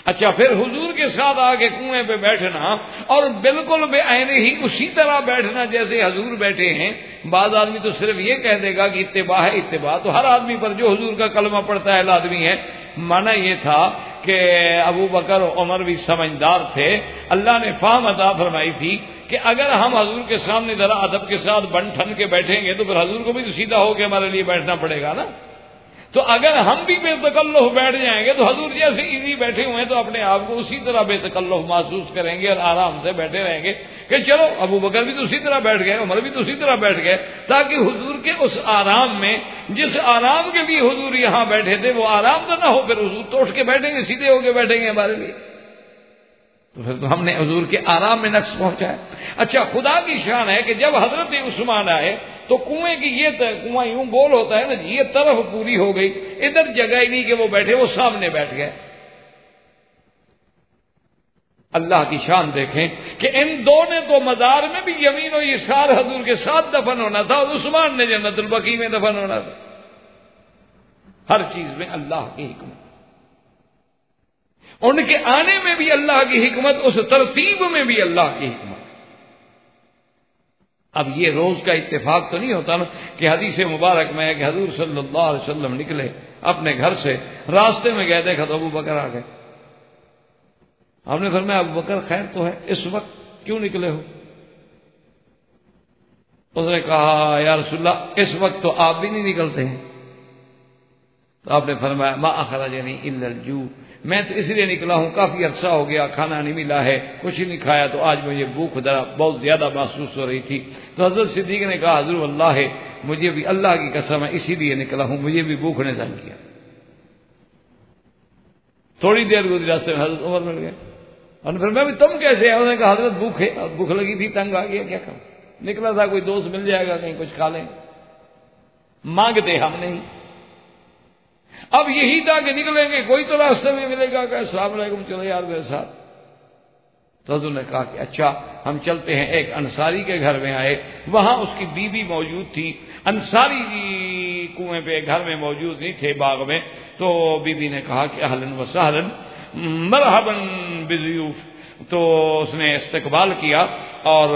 اچھا، پھر حضور کے ساتھ آگے کنویں پہ بیٹھنا اور بالکل بے عین ہی اسی طرح بیٹھنا جیسے حضور بیٹھے ہیں۔ بعض آدمی تو صرف یہ کہہ دے گا کہ اتباع ہے، اتباع تو ہر آدمی پر جو حضور کا کلمہ پڑھتا ہے لازمی ہے۔ مانا یہ تھا کہ ابو بکر و عمر بھی سمجھدار تھے، اللہ نے فہم عطا فرمائی تھی کہ اگر ہم حضور کے سامنے ذرا ادب کے ساتھ بن ٹھن کے بیٹھیں گے تو پھر حضور کو بھی تو سیدھا ہو کے ہمارے لیے بیٹھنا پڑے گا نا۔ تو اگر ہم بھی بے تکلف بیٹھ جائیں گے تو حضور جیسے ایزی بیٹھے ہوئے ہیں تو اپنے آپ کو اسی طرح بے تکلف محسوس کریں گے اور آرام سے بیٹھے رہیں گے کہ چلو ابو بکر بھی تو اسی طرح بیٹھ گئے، عمر بھی تو اسی طرح بیٹھ گئے، تاکہ حضور کے اس آرام میں، جس آرام کے لیے حضور یہاں بیٹھے تھے، وہ آرام تو نہ ہو، پھر حضور تو اٹھ کے بیٹھیں گے، سیدھے ہو کے بیٹھیں گے ہمارے لیے۔ تو پھر تو ہم نے حضور کے آرام میں نقص پہنچایا۔ اچھا، خدا کی شان ہے کہ جب حضرت عثمان آئے تو کنویں کی یہ کنواں یوں گول ہوتا ہے نا، یہ طرف پوری ہو گئی، ادھر جگہ ہی نہیں کہ وہ بیٹھے، وہ سامنے بیٹھ گئے۔ اللہ کی شان دیکھیں کہ ان دو نے تو مزار میں بھی یمین و یسار حضور کے ساتھ دفن ہونا تھا، اور عثمان نے جنت البقیع میں دفن ہونا تھا۔ ہر چیز میں اللہ کی حکمت، ان کے آنے میں بھی اللہ کی حکمت، اس ترتیب میں بھی اللہ کی حکمت۔ اب یہ روز کا اتفاق تو نہیں ہوتا نا کہ حدیث مبارک میں ہے کہ حضور صلی اللہ علیہ وسلم نکلے اپنے گھر سے، راستے میں گئے دیکھا تو ابو بکر آ گئے۔ ہم نے فرمایا ابو بکر خیر تو ہے، اس وقت کیوں نکلے ہو؟ اس نے کہا یا رسول اللہ اس وقت تو آپ بھی نہیں نکلتے ہیں. تو آپ نے فرمایا ما اخرجنی الا الجوع، میں تو اس لیے نکلا ہوں کافی عرصہ ہو گیا کھانا نہیں ملا ہے، کچھ نہیں کھایا، تو آج مجھے بھوک ذرا بہت زیادہ محسوس ہو رہی تھی. تو حضرت صدیق نے کہا حضور اللہ ہے مجھے بھی اللہ کی قسم ہے اسی لیے نکلا ہوں، مجھے بھی بھوک نے تنگ کیا. تھوڑی دیر گزری راستے میں حضرت عمر مل گئے اور پھر میں بھی تم کیسے ہیں؟ انہوں نے کہا حضرت بھوک ہے، بھوک لگی تھی، تنگ آ گیا، کیا کروں، نکلا تھا کوئی دوست مل جائے گا کہیں کچھ کھا لیں. مانگتے ہم نہیں. اب یہی تھا کہ نکلیں گے کوئی تو راستے میں ملے گا کہ السلام علیکم چلو یار میرے ساتھ. تو حضور نے کہا کہ اچھا ہم چلتے ہیں. ایک انصاری کے گھر میں آئے، وہاں اس کی بیوی موجود تھی. انصاری کنویں پہ گھر میں موجود نہیں تھے، باغ میں. تو بیوی نے کہا کہ اہلاً و سہلاً مرحباً بضیوف. تو اس نے استقبال کیا اور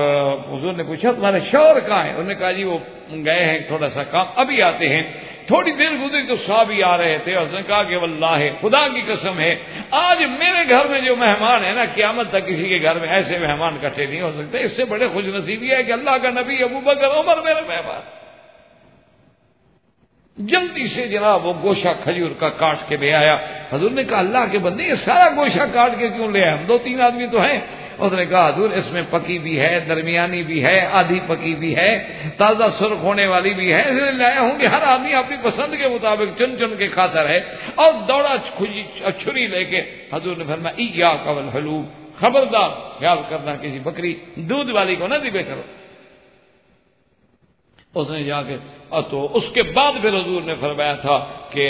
حضور نے پوچھا تمہارے شوہر کہاں ہیں؟ انہوں نے کہا جی وہ گئے ہیں تھوڑا سا کام، ابھی آتے ہیں. تھوڑی دیر گزری تو صاحب ہی آ رہے تھے اور اس نے کہا کہ واللہ خدا کی قسم ہے آج میرے گھر میں جو مہمان ہیں نا قیامت تک کسی کے گھر میں ایسے مہمان اکٹھے نہیں ہو سکتے. اس سے بڑے خوش نصیبی ہے کہ اللہ کا نبی ابو بکر عمر میرے مہمان. جلدی سے جناب وہ گوشہ کھجور کا کاٹ کے لے آیا. حضور نے کہا اللہ کے بندے یہ سارا گوشہ کاٹ کے کیوں لے آئے؟ ہم 2-3 آدمی تو ہیں. اس نے کہا حضور اس میں پکی بھی ہے، درمیانی بھی ہے، آدھی پکی بھی ہے، تازہ سرخ ہونے والی بھی ہے، اس لیے لایا ہوں کہ ہر آدمی اپنی پسند کے مطابق چن چن کے کھاتا رہے. اور دوڑا چھری لے کے حضور نے فرمایا ایاک والحلوب، خبردار خیال کرنا کسی بکری دودھ والی کو نہ ذبح کرو. اس نے جا کے تو اس کے بعد پھر حضور نے فرمایا تھا کہ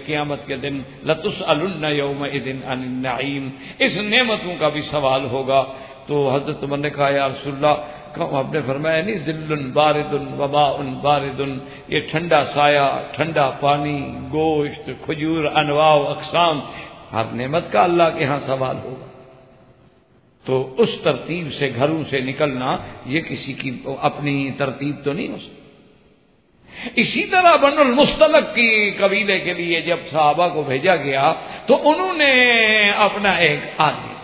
قیامت کے دن لَتُسْأَلُنَّ يَوْمَئِذٍ عَنِ النَّعِيمِ، اس نعمتوں کا بھی سوال ہوگا. تو حضرت عمر نے کہا یا رسول اللہ، آپ نے فرمایا نہیں ذِلٌّ بارد وَمَاءٌ بارد، یہ ٹھنڈا سایہ، ٹھنڈا پانی، گوشت، کھجور، انواع و اقسام، ہر نعمت کا اللہ کے ہاں سوال ہوگا. تو اس ترتیب سے گھروں سے نکلنا یہ کسی کی اپنی ترتیب تو نہیں ہو سکتی. اسی طرح بنو المصطلق کی قبیلے کے لیے جب صحابہ کو بھیجا گیا تو انہوں نے اپنا ایک آدمی،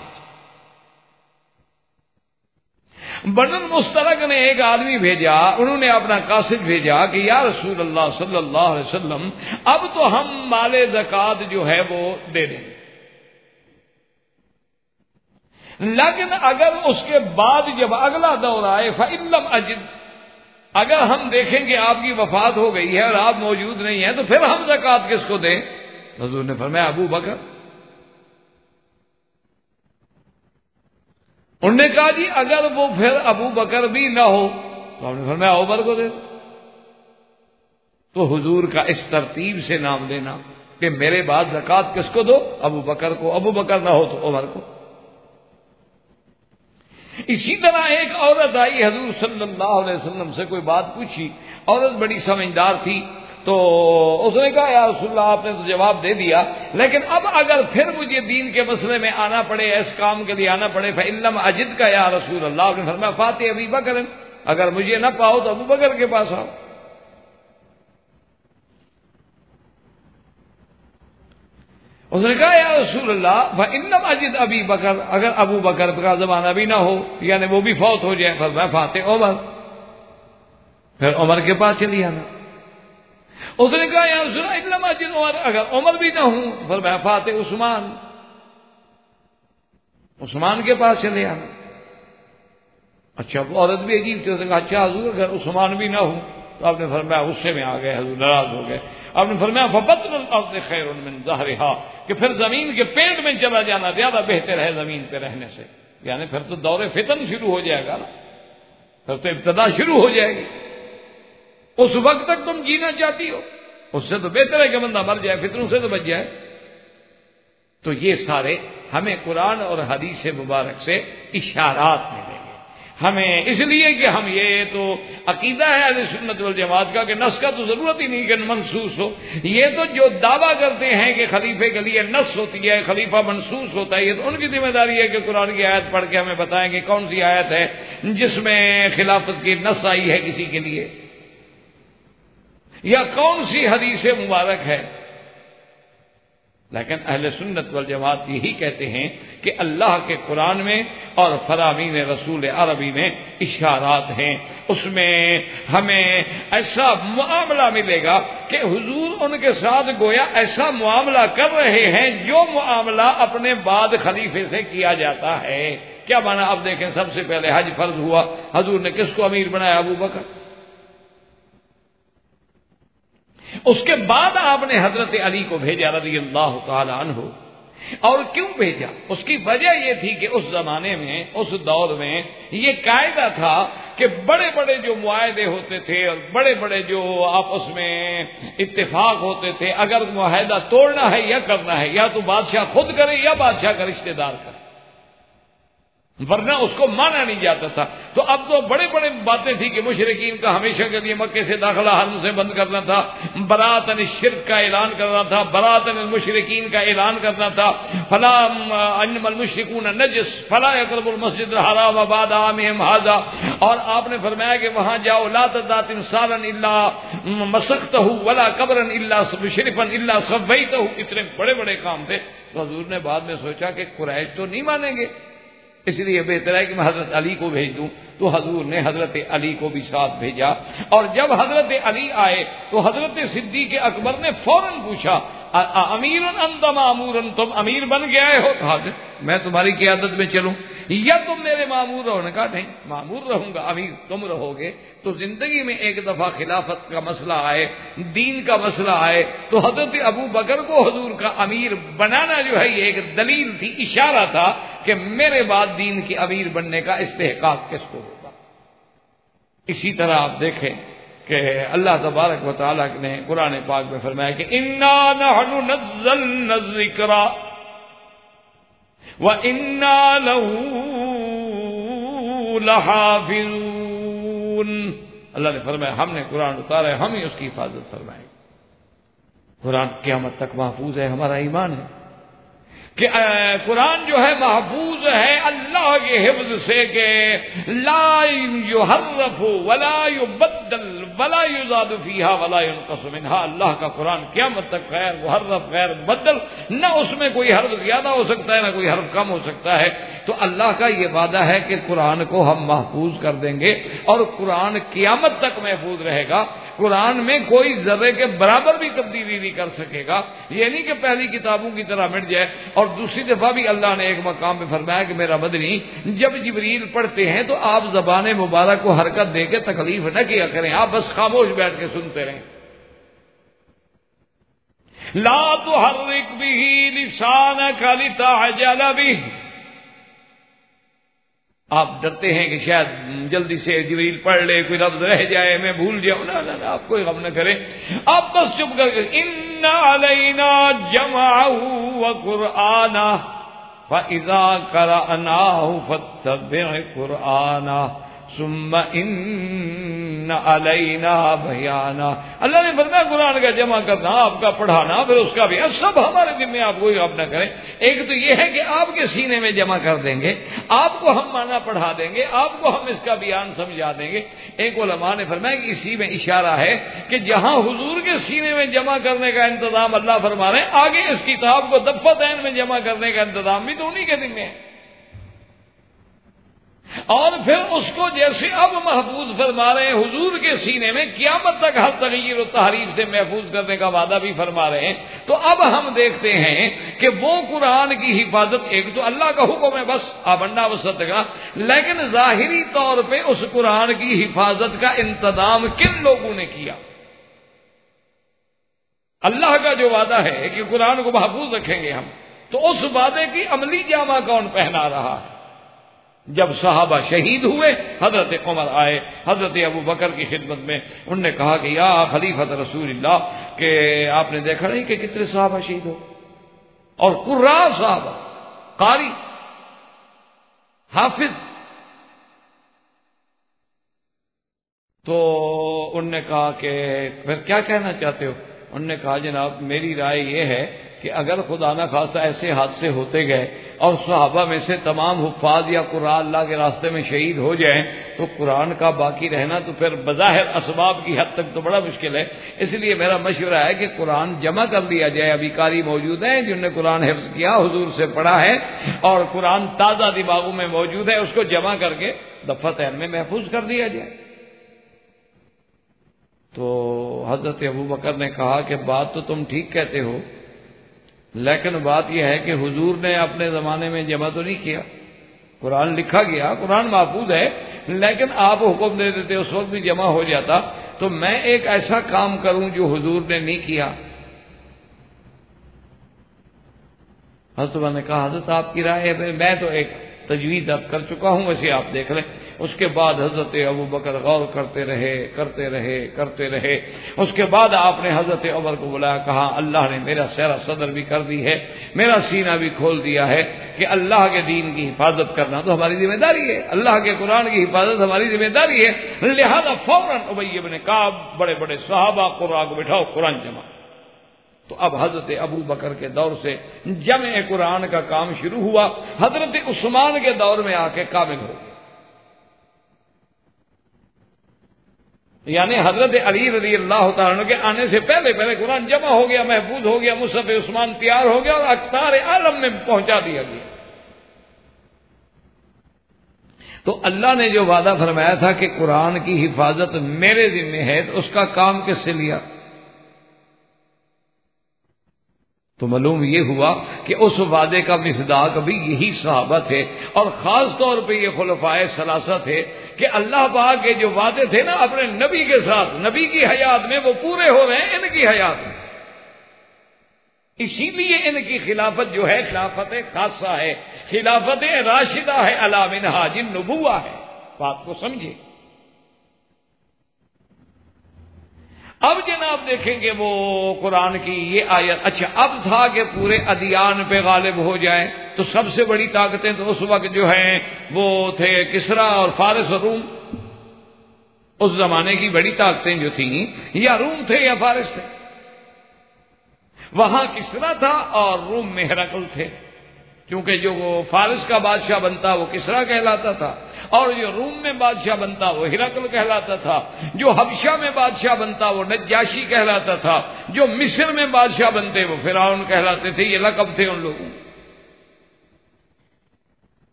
بنو المصطلق نے ایک آدمی بھیجا، انہوں نے اپنا قاصد بھیجا کہ یا رسول اللہ صلی اللہ علیہ وسلم اب تو ہم مال زکوٰۃ جو ہے وہ دے دیں، لیکن اگر اس کے بعد جب اگلا دور آئے فَإِن لَمْ أَجِدْ، اگر ہم دیکھیں کہ آپ کی وفات ہو گئی ہے اور آپ موجود نہیں ہیں تو پھر ہم زکوٰۃ کس کو دیں؟ حضور نے فرمایا ابو بکر. انہوں نے کہا جی اگر وہ پھر ابو بکر بھی نہ ہو تو ہم نے فرمایا عمر کو دے. تو حضور کا اس ترتیب سے نام لینا کہ میرے بعد زکوٰۃ کس کو دو؟ ابو بکر کو، ابو بکر نہ ہو تو عمر کو. اسی طرح ایک عورت آئی حضور صلی اللہ علیہ وسلم سے کوئی بات پوچھی. عورت بڑی سمجھدار تھی تو اس نے کہا یا رسول اللہ آپ نے تو جواب دے دیا، لیکن اب اگر پھر مجھے دین کے مسئلے میں آنا پڑے، اس کام کے لیے آنا پڑے فَإِن لَمْ أَجِدْكَ یا رسول اللہ، آپ نے فرمایا فَاتِ أَبِي بَكْرٍ، اگر مجھے نہ پاؤ تو ابو بکر کے پاس آؤ. اس نے کہا یا رسول اللہ فَإِن لَمْ أَجِدْ أَبِي بَكْرٍ، اگر ابو بکر کا زمانہ بھی نہ ہو یعنی وہ بھی فوت ہو جائے، فرمایا فاتح عمر، پھر عمر کے پاس چلی آنا. اس نے کہا یا رسول اللہ إِن لَمْ أَجِدْ عمر، اگر عمر بھی نہ ہوں فرمایا فاتح عثمان، عثمان کے پاس چلے آنا. اچھا وہ عورت بھی عجیب تھی. اس نے کہا اچھا حضور اگر عثمان بھی نہ ہوں تو آپ نے فرمایا غصے میں آ گئے، حضور ناراض ہو گئے. آپ نے فرمایا فَبَطْنُ الْأَرْضِ خَيْرٌ مِّن ظَهْرِهَا، کہ پھر زمین کے پیٹ میں چلا جانا زیادہ بہتر ہے زمین پہ رہنے سے. یعنی پھر تو دور فتن شروع ہو جائے گا نا، پھر تو ابتدا شروع ہو جائے گی. اس وقت تک تم جینا چاہتی ہو، اس سے تو بہتر ہے کہ بندہ مر جائے، فتنوں سے تو بچ جائے. تو یہ سارے ہمیں قرآن اور حدیث مبارک سے اشارات ملیں گے ہمیں، اس لیے کہ ہم یہ تو عقیدہ ہے اہل سنت والجماعت کا کہ نص کا تو ضرورت ہی نہیں کہ منسوس ہو. یہ تو جو دعویٰ کرتے ہیں کہ خلیفے کے لیے نص ہوتی ہے، خلیفہ منسوس ہوتا ہے، یہ تو ان کی ذمہ داری ہے کہ قرآن کی آیت پڑھ کے ہمیں بتائیں کہ کون سی آیت ہے جس میں خلافت کی نص آئی ہے کسی کے لیے، یا کون سی حدیث مبارک ہے لیکن اہل سنت والجماعت یہی کہتے ہیں کہ اللہ کے قرآن میں اور فرامین رسول عربی میں اشارات ہیں، اس میں ہمیں ایسا معاملہ ملے گا کہ حضور ان کے ساتھ گویا ایسا معاملہ کر رہے ہیں جو معاملہ اپنے بعد خلیفے سے کیا جاتا ہے۔ کیا مانا؟ اب دیکھیں، سب سے پہلے حج فرض ہوا، حضور نے کس کو امیر بنایا؟ ابو بکر۔ اس کے بعد آپ نے حضرت علی کو بھیجا رضی اللہ تعالی عنہ۔ اور کیوں بھیجا؟ اس کی وجہ یہ تھی کہ اس زمانے میں، اس دور میں یہ قاعدہ تھا کہ بڑے بڑے جو معاہدے ہوتے تھے اور بڑے بڑے جو آپس میں اتفاق ہوتے تھے، اگر معاہدہ توڑنا ہے یا کرنا ہے، یا تو بادشاہ خود کرے یا بادشاہ کا رشتہ دار کرے، ورنہ اس کو مانا نہیں جاتا تھا۔ تو اب تو بڑے بڑے باتیں تھی کہ مشرکین کا ہمیشہ کے لیے مکے سے داخلہ حرم سے بند کرنا تھا، براءۃ الشرک کا اعلان کرنا تھا، براءۃ المشرکین کا اعلان کرنا تھا، فلا انما المشرکون نجس فلا يقربوا المسجد الحرام بعد عامهم هذا، اور آپ نے فرمایا کہ وہاں جاؤ، لا تدع تمثالا الا مسخته ولا قبرا الا مشرفا الا سويته۔ اتنے بڑے بڑے کام تھے۔ تو حضور نے بعد میں سوچا کہ قریش تو نہیں مانیں گے، اس لیے بہتر ہے کہ میں حضرت علی کو بھیج دوں۔ تو حضور نے حضرت علی کو بھی ساتھ بھیجا، اور جب حضرت علی آئے تو حضرت صدیق اکبر نے فوراً پوچھا، امیر انت مامور، تم امیر بن کے آئے ہو؟ کہا کہ میں تمہاری قیادت میں چلوں یا تم میرے مامور رہو؟ نے کہا نہیں، مامور رہوں گا، امیر تم رہو گے۔ تو زندگی میں ایک دفعہ خلافت کا مسئلہ آئے، دین کا مسئلہ آئے، تو حضرت ابو بکر کو حضور کا امیر بنانا جو ہے یہ ایک دلیل تھی، اشارہ تھا کہ میرے بعد دین کے امیر بننے کا استحقاق کس کو ہوگا۔ اسی طرح آپ دیکھیں کہ اللہ تبارک و تعالیٰ نے قرآن پاک میں فرمایا کہ انا نحن نزلنا الذکر وَإِنَّا لَهُ لَحَافِظُونَ۔ اللہ نے فرمایا ہم نے قرآن اتارا ہے، ہم ہی اس کی حفاظت فرمائیں گے۔ قرآن قیامت تک محفوظ ہے، ہمارا ایمان ہے کہ قرآن جو ہے محفوظ ہے اللہ کے حفظ سے، کہ لا یحرف ولا یبدل ولا یزاد فیہا ولا ینقص منہا۔ اللہ کا قرآن قیامت تک غیر محرف غیر مبدل، نہ اس میں کوئی حرف زیادہ ہو سکتا ہے نہ کوئی حرف کم ہو سکتا ہے۔ تو اللہ کا یہ وعدہ ہے کہ قرآن کو ہم محفوظ کر دیں گے، اور قرآن قیامت تک محفوظ رہے گا۔ قرآن میں کوئی ذرے کے برابر بھی تبدیلی نہیں کر سکے گا۔ یہ نہیں کہ پہلی کتابوں کی طرح مٹ جائے۔ اور دوسری دفعہ بھی اللہ نے ایک مقام پہ فرمایا کہ میرا مدنی جب جبریل پڑھتے ہیں تو آپ زبان مبارک کو حرکت دے کے تکلیف نہ کیا کریں، آپ بس خاموش بیٹھ کے سنتے رہیں۔ لا تحرک به لسانک لتعجل به۔ آپ ڈرتے ہیں کہ شاید جلدی سے جبریل پڑھ لے، کوئی لفظ رہ جائے، میں بھول جاؤں۔ نہ آپ کوئی غم نہ کریں، آپ بس چپ کر کے ان علینا جمعہ وقرآنہ فاذا قرأناہ فاتبع قرآنہ ثم ان علینا بیانہ۔ اللہ نے فرمایا قرآن کا جمع کرنا، آپ کا پڑھانا، پھر اس کا بھی سب ہمارے ذمہ، آپ کوئی غم نہ کریں۔ ایک تو یہ ہے کہ آپ کے سینے میں جمع کر دیں گے، آپ کو ہم معنی پڑھا دیں گے، آپ کو ہم اس کا بیان سمجھا دیں گے۔ ایک علماء نے فرمایا کہ اسی میں اشارہ ہے کہ جہاں حضور کے سینے میں جمع کرنے کا انتظام اللہ فرما رہے ہیں، آگے اس کتاب کو دفتین میں جمع کرنے کا انتظام بھی تو انہی کے ذمہ ہے۔ اور پھر اس کو جیسے اب محفوظ فرما رہے ہیں حضور کے سینے میں، قیامت تک ہر تغیر و تحریف سے محفوظ کرنے کا وعدہ بھی فرما رہے ہیں۔ تو اب ہم دیکھتے ہیں کہ وہ قرآن کی حفاظت، ایک تو اللہ کا حکم ہے بس آبنا وسط کا، لیکن ظاہری طور پہ اس قرآن کی حفاظت کا انتظام کن لوگوں نے کیا؟ اللہ کا جو وعدہ ہے کہ قرآن کو محفوظ رکھیں گے ہم، تو اس وعدے کی عملی جامہ کون پہنا رہا ہے؟ جب صحابہ شہید ہوئے، حضرت عمر آئے حضرت ابو بکر کی خدمت میں، انہوں نے کہا کہ یا خلیفۃ رسول اللہ، کہ آپ نے دیکھا نہیں کہ کتنے صحابہ شہید ہو، اور قراء صحابہ، قاری، حافظ۔ تو انہوں نے کہا کہ پھر کیا کہنا چاہتے ہو؟ انہوں نے کہا جناب میری رائے یہ ہے کہ کہ اگر خدا نہ خاصہ ایسے حادثے ہوتے گئے اور صحابہ میں سے تمام حفاظ یا قراء اللہ کے راستے میں شہید ہو جائیں تو قرآن کا باقی رہنا تو پھر بظاہر اسباب کی حد تک تو بڑا مشکل ہے. اس لیے میرا مشورہ ہے کہ قرآن جمع کر دیا جائے. ابھی قاری موجود ہیں جنہوں نے قرآن حفظ کیا، حضور سے پڑھا ہے اور قرآن تازہ دماغوں میں موجود ہے، اس کو جمع کر کے دفتر میں محفوظ کر دیا جائے. تو حضرت ابوبکر نے کہا کہ بات تو تم ٹھیک کہتے ہو، لیکن بات یہ ہے کہ حضور نے اپنے زمانے میں جمع تو نہیں کیا. قرآن لکھا گیا، قرآن محفوظ ہے، لیکن آپ حکم دے دیتے اس وقت بھی جمع ہو جاتا. تو میں ایک ایسا کام کروں جو حضور نے نہیں کیا. حضرت نے کہا حضرت آپ کی رائے ہے، میں تو ایک تجویز اب کر چکا ہوں، ویسے آپ دیکھ لیں. اس کے بعد حضرت ابوبکر غور کرتے رہے. اس کے بعد آپ نے حضرت عمر کو بلایا، کہا اللہ نے میرا سیرا صدر بھی کر دی ہے، میرا سینہ بھی کھول دیا ہے کہ اللہ کے دین کی حفاظت کرنا تو ہماری ذمہ داری ہے، اللہ کے قرآن کی حفاظت ہماری ذمہ داری ہے. لہذا فوراً ابی بن کعب بڑے بڑے صحابہ قراء کو بٹھاؤ، قرآن جمع. تو اب حضرت ابو بکر کے دور سے جمع قرآن کا کام شروع ہوا. حضرت عثمان کے دور میں آ کے کامل ہو گیا. یعنی حضرت علی رضی اللہ تعالیٰ کے آنے سے پہلے قرآن جمع ہو گیا، محفوظ ہو گیا، مصحف عثمان تیار ہو گیا اور اقطار عالم میں پہنچا دیا گیا. تو اللہ نے جو وعدہ فرمایا تھا کہ قرآن کی حفاظت میرے ذمہ ہے، تو اس کا کام کس سے لیا؟ تو معلوم یہ ہوا کہ اس وعدے کا مصداق بھی یہی صحابہ تھے، اور خاص طور پہ یہ خلفائے ثلاثہ تھے کہ اللہ پاک کے جو وعدے تھے نا اپنے نبی کے ساتھ، نبی کی حیات میں وہ پورے ہو رہے ہیں ان کی حیات میں. اسی لیے ان کی خلافت جو ہے خلافت خاصہ ہے، خلافت راشدہ ہے، علی منہاج النبوہ ہے. بات کو سمجھے. اب جناب دیکھیں گے وہ قرآن کی یہ آیت. اچھا اب تھا کہ پورے ادیان پہ غالب ہو جائے، تو سب سے بڑی طاقتیں تو اس وقت جو ہیں وہ تھے کسریٰ اور فارس اور روم. اس زمانے کی بڑی طاقتیں جو تھیں یا روم تھے یا فارس تھے. وہاں کسریٰ تھا اور روم میں ہرقل تھے، کیونکہ جو وہ فارس کا بادشاہ بنتا وہ کسریٰ کہلاتا تھا، اور جو روم میں بادشاہ بنتا وہ ہرقل کہلاتا تھا، جو حبشہ میں بادشاہ بنتا وہ نجاشی کہلاتا تھا، جو مصر میں بادشاہ بنتے وہ فرعون کہلاتے تھے. یہ لقب تھے ان لوگوں.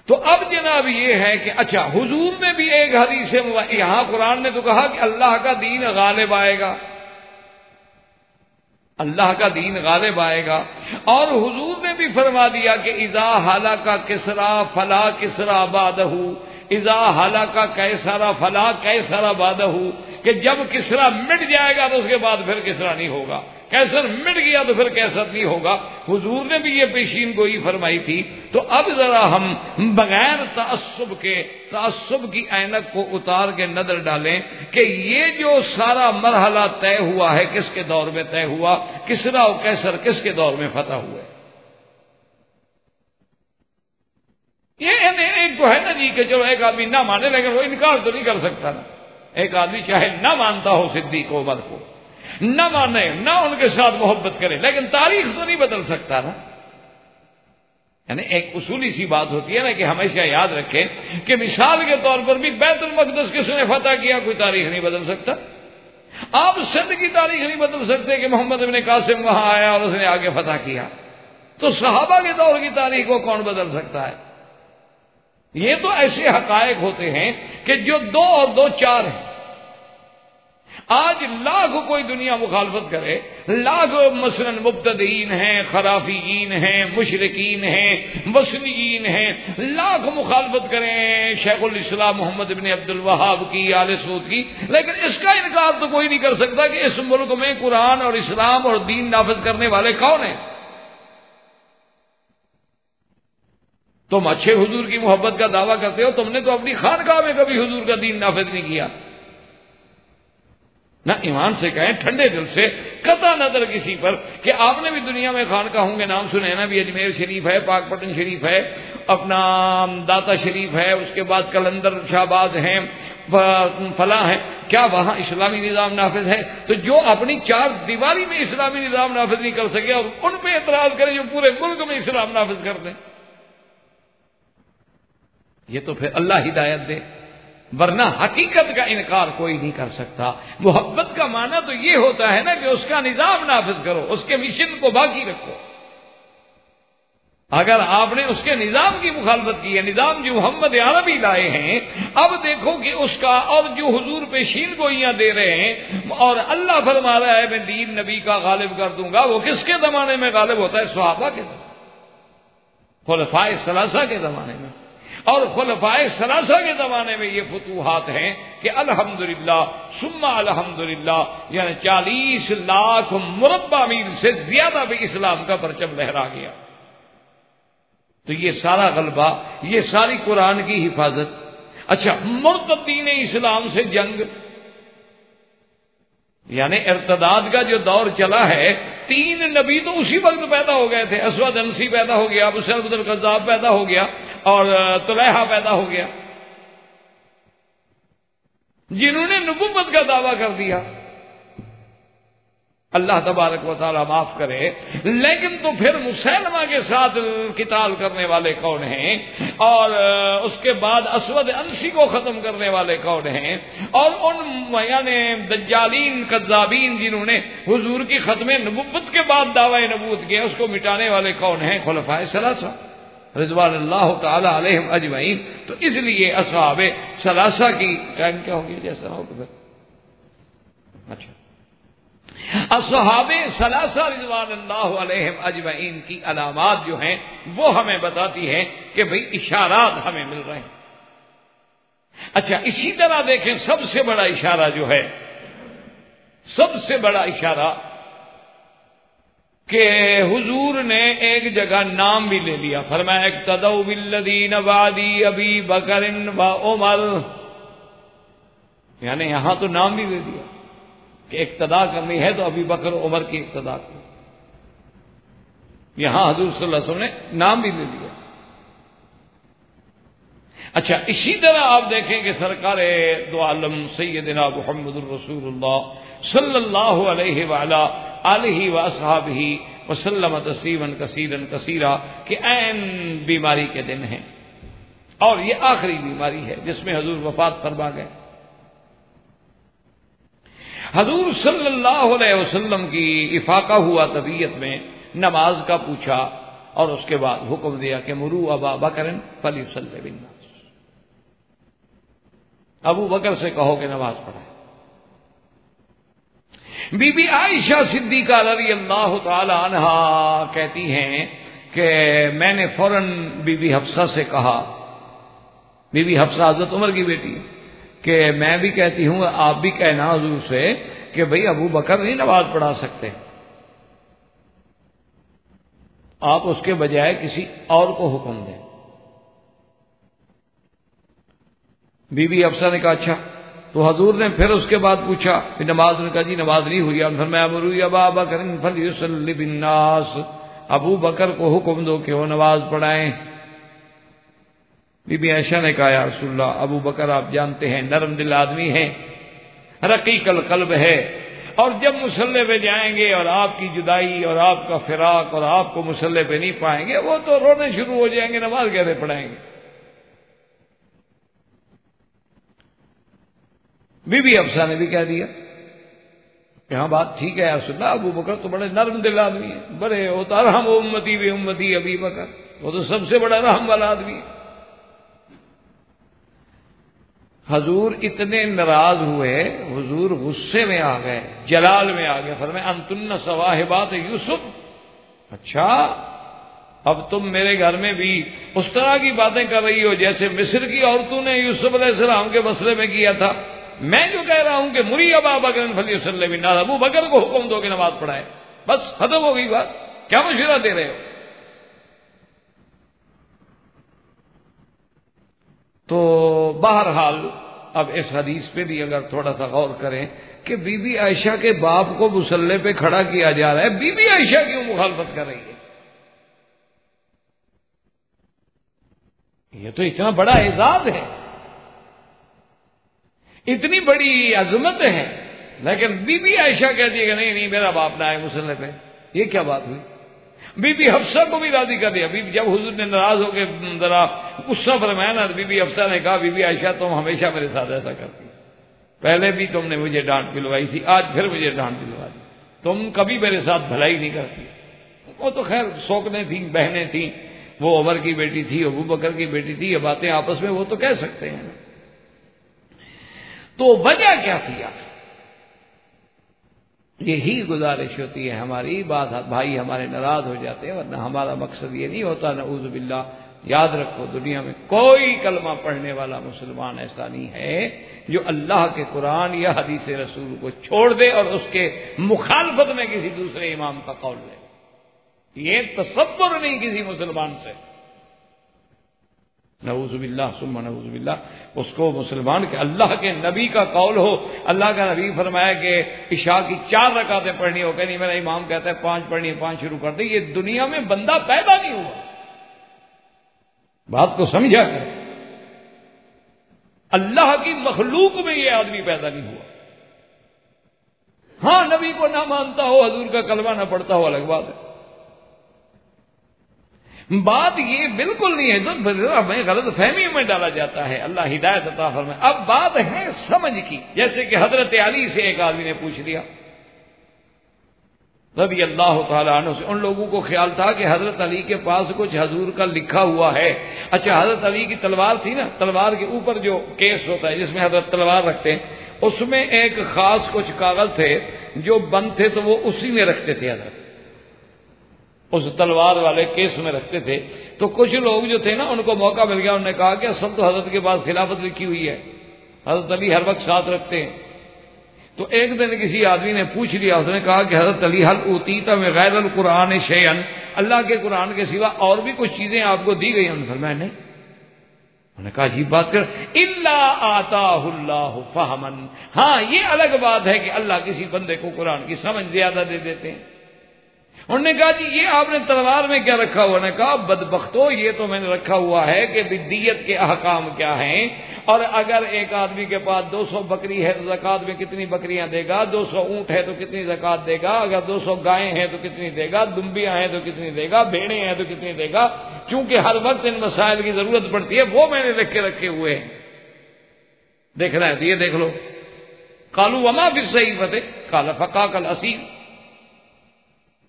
تو اب جناب یہ ہے کہ اچھا حضور نے بھی ایک حدیث یہاں قرآن نے تو کہا کہ اللہ کا دین غالب آئے گا، اللہ کا دین غالب آئے گا، اور حضور نے بھی فرما دیا کہ اذا ہلاک کسریٰ فلا کسریٰ بعدہ، اذا ہلاک قیصر فلا قیصر بعدہ، کہ جب کسریٰ مٹ جائے گا تو اس کے بعد پھر کسریٰ نہیں ہوگا، قیصر مٹ گیا تو پھر قیصر نہیں ہوگا. حضور نے بھی یہ پیشین گوئی فرمائی تھی. تو اب ذرا ہم بغیر تعصب کی اینک کو اتار کے نظر ڈالیں کہ یہ جو سارا مرحلہ طے ہوا ہے کس کے دور میں طے ہوا، کسریٰ اور قیصر کس کے دور میں فتح ہوئے. یہ ایک تو ہے نا جی کہ چلو ایک آدمی نہ مانے لیکن وہ انکار تو نہیں کر سکتا نا. ایک آدمی چاہے نہ مانتا ہو صدیق و عمر کو، نہ مانے نہ ان کے ساتھ محبت کرے، لیکن تاریخ تو نہیں بدل سکتا نا. یعنی ایک اصولی سی بات ہوتی ہے نا کہ ہمیشہ یاد رکھیں کہ مثال کے طور پر بھی بیت المقدس کس نے فتح کیا کوئی تاریخ نہیں بدل سکتا. آپ سندھ کی تاریخ نہیں بدل سکتے کہ محمد ابن قاسم وہاں آیا اور اس نے آگے فتح کیا. تو صحابہ کے دور کی تاریخ کو کون بدل سکتا ہے؟ یہ تو ایسے حقائق ہوتے ہیں کہ جو 2 اور 2 4 ہیں. آج لاکھ کوئی دنیا مخالفت کرے، لاکھ مثلا مبتدئین ہیں، خرافیین ہیں، مشرکین ہیں، وثنیین ہیں، لاکھ مخالفت کریں شیخ الاسلام محمد بن عبد الوہاب کی، آل سعود کی، لیکن اس کا انکار تو کوئی نہیں کر سکتا کہ اس ملک میں قرآن اور اسلام اور دین نافذ کرنے والے کون ہیں. تم اچھے حضور کی محبت کا دعویٰ کرتے ہو، تم نے تو اپنی خانقاہ میں کبھی حضور کا دین نافذ نہیں کیا. نہ ایمان سے کہیں ٹھنڈے دل سے، قطع نظر کسی پر کہ آپ نے بھی دنیا میں خانقاہوں کے نام سنے نا، بھی اجمیر شریف ہے، پاک پٹن شریف ہے، اپنا داتا شریف ہے، اس کے بعد کلندر شہباز ہیں، فلاں ہیں، کیا وہاں اسلامی نظام نافذ ہے؟ تو جو اپنی چار دیواری میں اسلامی نظام نافذ نہیں کر سکے اور ان پہ اعتراض کرے جو پورے ملک میں اسلام نافذ کر دیں، یہ تو پھر اللہ ہدایت دے، ورنہ حقیقت کا انکار کوئی نہیں کر سکتا۔ محبت کا معنی تو یہ ہوتا ہے نا کہ اس کا نظام نافذ کرو، اس کے مشن کو باقی رکھو۔ اگر آپ نے اس کے نظام کی مخالفت کی ہے، نظام جو محمد عربی لائے ہیں، اب دیکھو کہ اس کا اور جو حضور پیشین گوئیاں دے رہے ہیں، اور اللہ فرما رہا ہے میں دین نبی کا غالب کر دوں گا، وہ کس کے زمانے میں غالب ہوتا ہے؟ صحابہ کے زمانے، خلفائے ثلاثہ کے زمانے میں۔ اور خلفائے ثلاثہ کے زمانے میں یہ فتوحات ہیں کہ الحمدللہ ثم الحمدللہ، یعنی 40 لاکھ مربع میل سے زیادہ بھی اسلام کا پرچم لہرا گیا۔ تو یہ سارا غلبہ، یہ ساری قرآن کی حفاظت۔ اچھا، مرتدین اسلام سے جنگ، یعنی ارتداد کا جو دور چلا ہے، 3 نبی تو اسی وقت پیدا ہو گئے تھے۔ اسود انسی پیدا ہو گیا، ابو سلمۃ الکذاب پیدا ہو گیا، اور طلحہ پیدا ہو گیا، جنہوں نے نبوت کا دعویٰ کر دیا۔ اللہ تبارک و تعالیٰ معاف کرے، لیکن تو پھر مسلمہ کے ساتھ قتال کرنے والے کون ہیں؟ اور اس کے بعد اسود انسی کو ختم کرنے والے کون ہیں؟ اور ان یعنی دجالین کذابین جنہوں نے حضور کی ختم نبوت کے بعد دعوی نبوت کیا، اس کو مٹانے والے کون ہیں؟ خلفائے ثلاثہ رضوان اللہ تعالی علیہم اجمعین۔ تو اس لیے اصحاب ثلاثہ کی ٹائم کیا ہوگی جیسا ہو تو پھر اچھا، اصحاب ثلاثہ رضوان اللہ علیہم اجمعین کی علامات جو ہیں وہ ہمیں بتاتی ہیں کہ بھئی اشارات ہمیں مل رہے ہیں۔ اچھا، اسی طرح دیکھیں سب سے بڑا اشارہ جو ہے، سب سے بڑا اشارہ کہ حضور نے ایک جگہ نام بھی لے لیا، فرمایا اقتدوا بالذین بعدی ابی بکر و عمر، یعنی یہاں تو نام بھی لے دیا کہ اقتدا کرنی ہے تو ابی بکر و عمر کی اقتدا کرو۔ یہاں حضور صلی اللہ علیہ وسلم نے نام بھی لے لیا۔ اچھا، اسی طرح آپ دیکھیں کہ سرکار دو عالم سیدنا محمد الرسول اللہ صلی اللہ علیہ وآلہ آلہ واصحابہ وسلم تسلیما کثیرا کثیرا کہ عین بیماری کے دن ہیں، اور یہ آخری بیماری ہے جس میں حضور وفات فرما گئے۔ حضور صلی اللہ علیہ وسلم کی افاقہ ہوا طبیعت میں، نماز کا پوچھا اور اس کے بعد حکم دیا کہ مرو ابا بکر فلیصلی بالناس، ابو بکر سے کہو کہ نماز پڑھائے۔ بی بی عائشہ صدیقہ رضی اللہ تعالی عنہا کہتی ہیں کہ میں نے فوراً بی بی حفصہ سے کہا، بی بی حفصہ حضرت عمر کی بیٹی، کہ میں بھی کہتی ہوں آپ بھی کہنا حضور سے کہ بھئی ابو بکر نہیں نماز پڑھا سکتے، آپ اس کے بجائے کسی اور کو حکم دیں۔ بی بی حفصہ نے کہا اچھا، تو حضور نے پھر اس کے بعد پوچھا کہ نماز، نے کہا جی نماز نہیں ہوئی، آپ نے فرمایا مرو ابا بکر فلیصلی بالناس، ابو بکر کو حکم دو کہ وہ نماز پڑھائیں۔ بی بی عائشہ نے کہا یا رسول اللہ، ابو بکر آپ جانتے ہیں نرم دل آدمی ہیں، رقیق القلب ہے، اور جب مصلی پہ جائیں گے اور آپ کی جدائی اور آپ کا فراق اور آپ کو مصلی پہ نہیں پائیں گے وہ تو رونے شروع ہو جائیں گے، نماز کیسے پڑھائیں گے؟ بی بی حفصہ نے بھی کہہ دیا کہ ہاں بات ٹھیک ہے یا رسول اللہ، ابو بکر تو بڑے نرم دل آدمی ہیں، بڑے ہوتا رحم امتی بھی امتی ابی بکر، وہ تو سب سے بڑا رحم والا آدمی ہے۔ حضور اتنے ناراض ہوئے، حضور غصے میں آ گئے، جلال میں آ گئے، فرمایا انتن صواحبات یوسف، اچھا اب تم میرے گھر میں بھی اس طرح کی باتیں کر رہی ہو جیسے مصر کی عورتوں نے یوسف علیہ السلام کے مسئلے میں کیا تھا۔ میں جو کہہ رہا ہوں کہ مری ابا بکر فلیصلی بالناس، ابو بکر کو حکم دو کہ نماز پڑھائے، بس ختم ہو گئی بات، کیا مشورہ دے رہے ہو؟ تو بہرحال اب اس حدیث پہ بھی اگر تھوڑا سا غور کریں کہ بی بی عائشہ کے باپ کو مصلی پہ کھڑا کیا جا رہا ہے، بی بی عائشہ کیوں مخالفت کر رہی ہے؟ یہ تو اتنا بڑا اعزاز ہے۔ اتنی بڑی عظمت ہے، لیکن بی بی عائشہ کہتی ہے کہ نہیں نہیں میرا باپ نہ آئے مسلح پہ. یہ کیا بات ہوئی؟ بی بی حفصہ کو بھی راضی کر دیا. جب حضور نے ناراض ہو کے ذرا غصہ فرمایا نا، بی بی حفصہ نے کہا بی بی عائشہ تم ہمیشہ میرے ساتھ ایسا کرتی، پہلے بھی تم نے مجھے ڈانٹ پلوائی تھی، آج پھر مجھے ڈانٹ پلوا دی، تم کبھی میرے ساتھ بھلائی نہیں کرتی. وہ تو خیر سوکنے تھیں، بہنیں تھیں، وہ عمر کی بیٹی تھی، ابو بکر کی بیٹی تھی، یہ باتیں آپس میں وہ تو کہہ سکتے ہیں. تو وجہ کیا تھی آپ؟ یہی گزارش ہوتی ہے ہماری. بات بھائی ہمارے ناراض ہو جاتے ہیں، ورنہ ہمارا مقصد یہ نہیں ہوتا. نعوذ باللہ. یاد رکھو دنیا میں کوئی کلمہ پڑھنے والا مسلمان ایسا نہیں ہے جو اللہ کے قرآن یا حدیث رسول کو چھوڑ دے اور اس کے مخالفت میں کسی دوسرے امام کا قول لے. یہ تصور نہیں کسی مسلمان سے. نعوذ باللہ ثم نعوذ باللہ. اس کو مسلمان کے اللہ کے نبی کا قول ہو. اللہ کا نبی فرمایا کہ عشاء کی 4 رکعتیں پڑھنی ہو، کہ نہیں میرا امام کہتا ہے 5 پڑھنی ہے، 5 شروع کر دے. یہ دنیا میں بندہ پیدا نہیں ہوا. بات کو سمجھا کہ اللہ کی مخلوق میں یہ آدمی پیدا نہیں ہوا. ہاں نبی کو نہ مانتا ہو، حضور کا کلمہ نہ پڑھتا ہو، الگ بات ہے. بات یہ بالکل نہیں ہے، تو ہمیں غلط فہمی میں ڈالا جاتا ہے. اللہ ہدایت عطا فرمائے. اب بات ہے سمجھ کی. جیسے کہ حضرت علی سے ایک آدمی نے پوچھ لیا رضی اللہ تعالیٰ عنہ سے. ان لوگوں کو خیال تھا کہ حضرت علی کے پاس کچھ حضور کا لکھا ہوا ہے. اچھا حضرت علی کی تلوار تھی نا، تلوار کے اوپر جو کیس ہوتا ہے جس میں حضرت تلوار رکھتے ہیں، اس میں ایک خاص کچھ کاغذ تھے جو بند تھے، تو وہ اسی میں رکھتے تھے. حضرت اس تلوار والے کیس میں رکھتے تھے. تو کچھ لوگ جو تھے نا ان کو موقع مل گیا، انہوں نے کہا کہ اصل تو حضرت کے پاس خلافت لکھی ہوئی ہے، حضرت علی ہر وقت ساتھ رکھتے ہیں. تو ایک دن کسی آدمی نے پوچھ لیا، اس نے کہا کہ حضرت علی حل اوتیت من غیر القرآن شیئا، اللہ کے قرآن کے سوا اور بھی کچھ چیزیں آپ کو دی گئی؟ انہوں نے فرمایا نہیں. انہوں نے کہا عجیب بات کر، الا آتاہ اللہ فہما. ہاں یہ الگ بات ہے کہ اللہ کسی بندے کو قرآن کی سمجھ زیادہ دے دیتے ہیں. انہوں نے کہا جی یہ آپ نے تلوار میں کیا رکھا ہوا؟ نے کہا بدبختو یہ تو میں نے رکھا ہوا ہے کہ دیت کے احکام کیا ہیں، اور اگر ایک آدمی کے پاس 200 بکری ہے تو زکوٰۃ میں کتنی بکریاں دے گا، 200 اونٹ ہے تو کتنی زکوٰۃ دے گا، اگر 200 گائیں ہیں تو کتنی دے گا، دمبیاں ہیں تو کتنی دے گا، بھیڑیں ہیں تو کتنی دے گا. چونکہ ہر وقت ان مسائل کی ضرورت پڑتی ہے، وہ میں نے لکھ کے رکھے ہوئے ہیں. دیکھنا ہے تو یہ دیکھ لو. قالوا وما فی الصحیفۃ قال فقاک الاسیر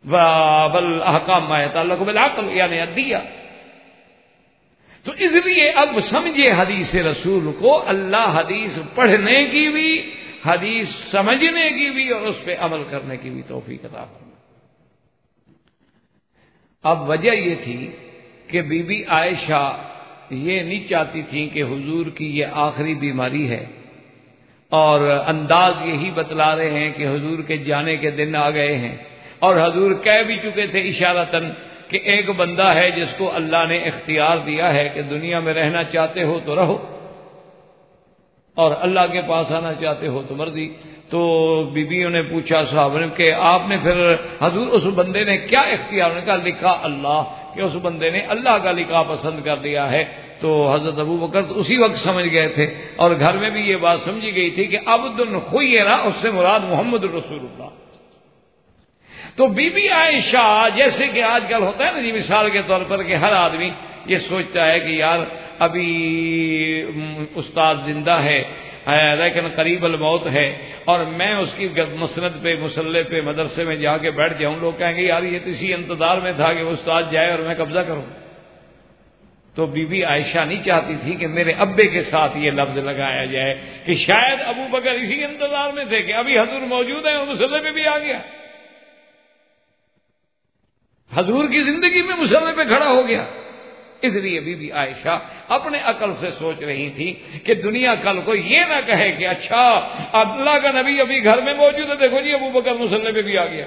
والاحکام ما يتعلق بالعقل یعنی الدیہ. تو اس لیے اب سمجھے حدیث رسول کو، اللہ حدیث پڑھنے کی بھی، حدیث سمجھنے کی بھی، اور اس پہ عمل کرنے کی بھی توفیق عطا فرمائے. اب وجہ یہ تھی کہ بی بی عائشہ یہ نہیں چاہتی تھیں کہ حضور کی یہ آخری بیماری ہے، اور انداز یہی بتلا رہے ہیں کہ حضور کے جانے کے دن آ گئے ہیں، اور حضور کہہ بھی چکے تھے اشارتاً کہ ایک بندہ ہے جس کو اللہ نے اختیار دیا ہے کہ دنیا میں رہنا چاہتے ہو تو رہو، اور اللہ کے پاس آنا چاہتے ہو تو مرضی. تو بیویوں نے پوچھا صحابہ نے کہ آپ نے پھر حضور اس بندے نے کیا اختیار؟ نے کہا لکھا اللہ، کہ اس بندے نے اللہ کا لکھا پسند کر لیا ہے. تو حضرت ابو بکر تو اسی وقت سمجھ گئے تھے، اور گھر میں بھی یہ بات سمجھی گئی تھی کہ عبد خیر، اس سے مراد محمد رسول اللہ. تو بی بی عائشہ جیسے کہ آج کل ہوتا ہے نا جی، مثال کے طور پر کہ ہر آدمی یہ سوچتا ہے کہ یار ابھی استاد زندہ ہے لیکن قریب الموت ہے، اور میں اس کی مسند پہ مسلح پہ مدرسے میں جا کے بیٹھ جاؤں، لوگ کہیں گے یار یہ تو اسی انتظار میں تھا کہ وہ استاد جائے اور میں قبضہ کروں. تو بی بی عائشہ نہیں چاہتی تھی کہ میرے ابے کے ساتھ یہ لفظ لگایا جائے کہ شاید ابو بکر اسی انتظار میں تھے کہ ابھی حضور موجود ہیں اور مسلح پہ بھی آ گیا، حضور کی زندگی میں مسلح پہ کھڑا ہو گیا. اس لیے بی بی عائشہ اپنے عقل سے سوچ رہی تھی کہ دنیا کل کو یہ نہ کہے کہ اچھا اللہ کا نبی ابھی گھر میں موجود ہے، دیکھو جی ابو بکر مسلح پہ بھی آ گیا.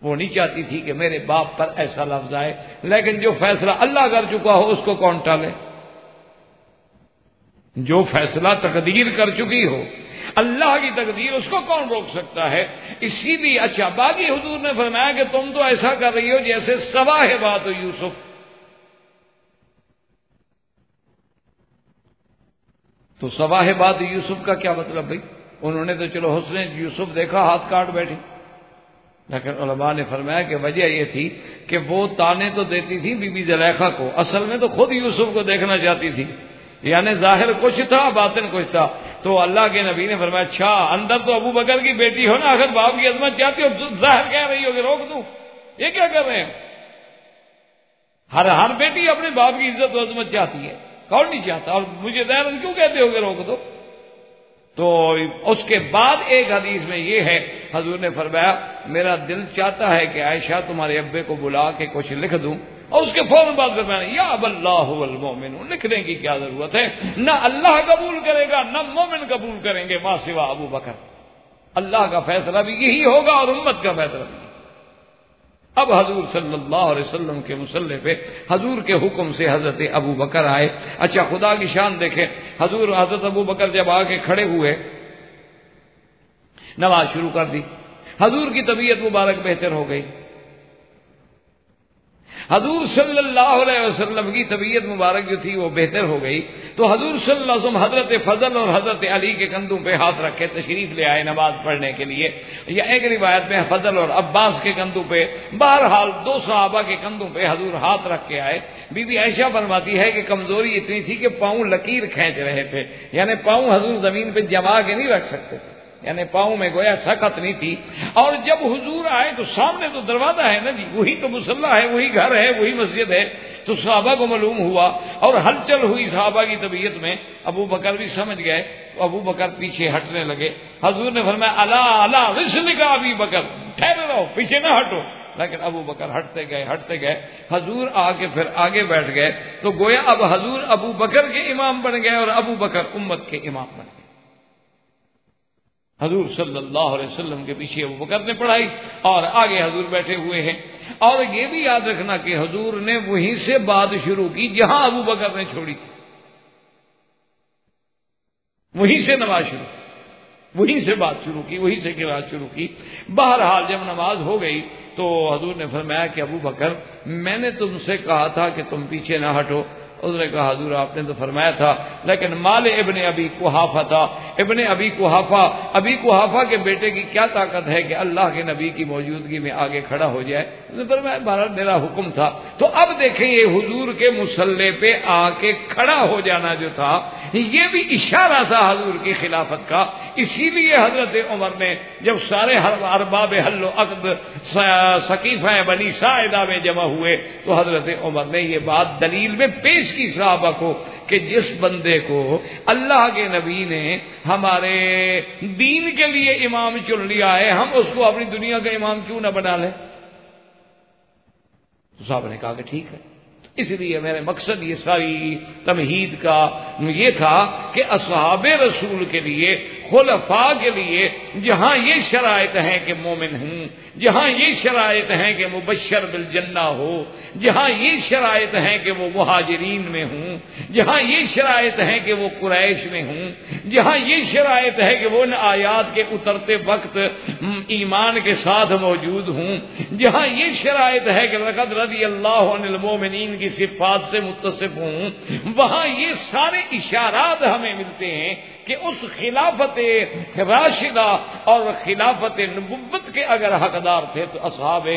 وہ نہیں چاہتی تھی کہ میرے باپ پر ایسا لفظ آئے. لیکن جو فیصلہ اللہ کر چکا ہو اس کو کون ٹالے؟ جو فیصلہ تقدیر کر چکی ہو، اللہ کی تقدیر، اس کو کون روک سکتا ہے؟ اسی لیے اچھا باقی حضور نے فرمایا کہ تم تو ایسا کر رہی ہو جیسے سوا ہے بات یوسف. تو صباح بعد یوسف کا کیا مطلب بھائی؟ انہوں نے تو چلو حسن یوسف دیکھا ہاتھ کاٹ بیٹھے، لیکن علماء نے فرمایا کہ وجہ یہ تھی کہ وہ تانے تو دیتی تھی بی بی زلیخا کو، اصل میں تو خود یوسف کو دیکھنا چاہتی تھی، یعنی ظاہر کچھ تھا باطن کچھ تھا۔ تو اللہ کے نبی نے فرمایا اچھا اندر تو ابو بکر کی بیٹی ہو نا، آخر باپ کی عظمت چاہتی ہو، ظاہر کہہ رہی ہو کہ روک دوں، یہ کیا کر رہے ہیں؟ ہر بیٹی اپنے باپ کی عزت و عظمت چاہتی ہے، کون نہیں چاہتا؟ اور مجھے ظاہر کیوں کہتے ہو کہ روک دو؟ تو اس کے بعد ایک حدیث میں یہ ہے، حضور نے فرمایا میرا دل چاہتا ہے کہ عائشہ تمہارے ابے کو بلا کے کچھ لکھ دوں، اور اس کے فوراً بعد فرمایا یا اب اللہ والمؤمن، لکھنے کی کیا ضرورت ہے؟ نہ اللہ قبول کرے گا نہ مومن قبول کریں گے ما سوا ابو بکر، اللہ کا فیصلہ بھی یہی ہوگا اور امت کا فیصلہ بھی۔ اب حضور صلی اللہ علیہ وسلم کے مصلی پہ حضور کے حکم سے حضرت ابو بکر آئے۔ اچھا خدا کی شان دیکھیں، حضرت ابو بکر جب آ کے کھڑے ہوئے، نماز شروع کر دی، حضور کی طبیعت مبارک بہتر ہو گئی۔ حضور صلی اللہ علیہ وسلم کی طبیعت مبارک جو تھی وہ بہتر ہو گئی، تو حضور صلی اللہ علیہ وسلم حضرت فضل اور حضرت علی کے کندھوں پہ ہاتھ رکھے تشریف لے آئے نماز پڑھنے کے لیے، یا ایک روایت میں فضل اور عباس کے کندھوں پہ، بہرحال دو صحابہ کے کندھوں پہ حضور ہاتھ رکھ کے آئے۔ بی بی عائشہ فرماتی ہے کہ کمزوری اتنی تھی کہ پاؤں لکیر کھینچ رہے تھے، یعنی پاؤں حضور زمین پہ جما کے نہیں رکھ سکتے تھے، یعنی پاؤں میں گویا سخت نہیں تھی۔ اور جب حضور آئے تو سامنے تو دروازہ ہے نا جی، وہی تو مصلی ہے، وہی گھر ہے، وہی مسجد ہے، تو صحابہ کو معلوم ہوا اور ہلچل ہوئی صحابہ کی طبیعت میں۔ ابو بکر بھی سمجھ گئے تو ابو بکر پیچھے ہٹنے لگے۔ حضور نے فرمایا الا الا رسلک ابی بکر، ٹھہرے رہو، پیچھے نہ ہٹو، لیکن ابو بکر ہٹتے گئے۔ حضور آ کے پھر آگے بیٹھ گئے، تو گویا اب حضور ابو بکر کے امام بن گئے اور ابو بکر امت کے امام بن گئے۔ حضور صلی اللہ علیہ وسلم کے پیچھے ابو بکر نے پڑھائی اور آگے حضور بیٹھے ہوئے ہیں۔ اور یہ بھی یاد رکھنا کہ حضور نے وہیں سے بات شروع کی جہاں ابو بکر نے چھوڑی تھی، وہیں سے نماز شروع کی، وہیں سے بات شروع کی، وہیں سے قرات شروع کی۔ بہرحال جب نماز ہو گئی تو حضور نے فرمایا کہ ابو بکر میں نے تم سے کہا تھا کہ تم پیچھے نہ ہٹو۔ اس نے کہا حضور آپ نے تو فرمایا تھا، لیکن مال ابن ابی قحافہ تھا، ابن ابی قحافہ کے بیٹے کی کیا طاقت ہے کہ اللہ کے نبی کی موجودگی میں آگے کھڑا ہو جائے؟ اس نے فرمایا بہرحال میرا حکم تھا۔ تو اب دیکھیں یہ حضور کے مصلی پہ آ کے کھڑا ہو جانا جو تھا یہ بھی اشارہ تھا حضور کی خلافت کا۔ اسی لیے حضرت عمر نے جب سارے ارباب حل و عقد سقیفہ بنی ساعدہ میں جمع ہوئے تو حضرت عمر نے یہ بات دلیل میں پیش کی صحابہ کو کہ جس بندے کو اللہ کے نبی نے ہمارے دین کے لیے امام چن لیا ہے، ہم اس کو اپنی دنیا کا امام کیوں نہ بنا لیں؟ تو صاحب نے کہا کہ ٹھیک ہے۔ اس لیے میرے مقصد یہ ساری تمہید کا یہ تھا کہ اصحاب رسول کے لیے، خلفاء کے لیے جہاں یہ شرائط ہیں کہ مومن ہوں، جہاں یہ شرائط ہیں کہ مبشر بالجنہ ہو، جہاں یہ شرائط ہیں کہ وہ مہاجرین میں ہوں، جہاں یہ شرائط ہیں کہ وہ قریش میں ہوں، جہاں یہ شرائط ہے کہ وہ ان آیات کے اترتے وقت ایمان کے ساتھ موجود ہوں، جہاں یہ شرائط ہے کہ لقد رضی اللہ عن المؤمنین کی صفات سے متصف ہوں، وہاں یہ سارے اشارات ہمیں ملتے ہیں کہ اس خلافت راشدہ اور خلافت نبوت کے اگر حقدار تھے تو اصحاب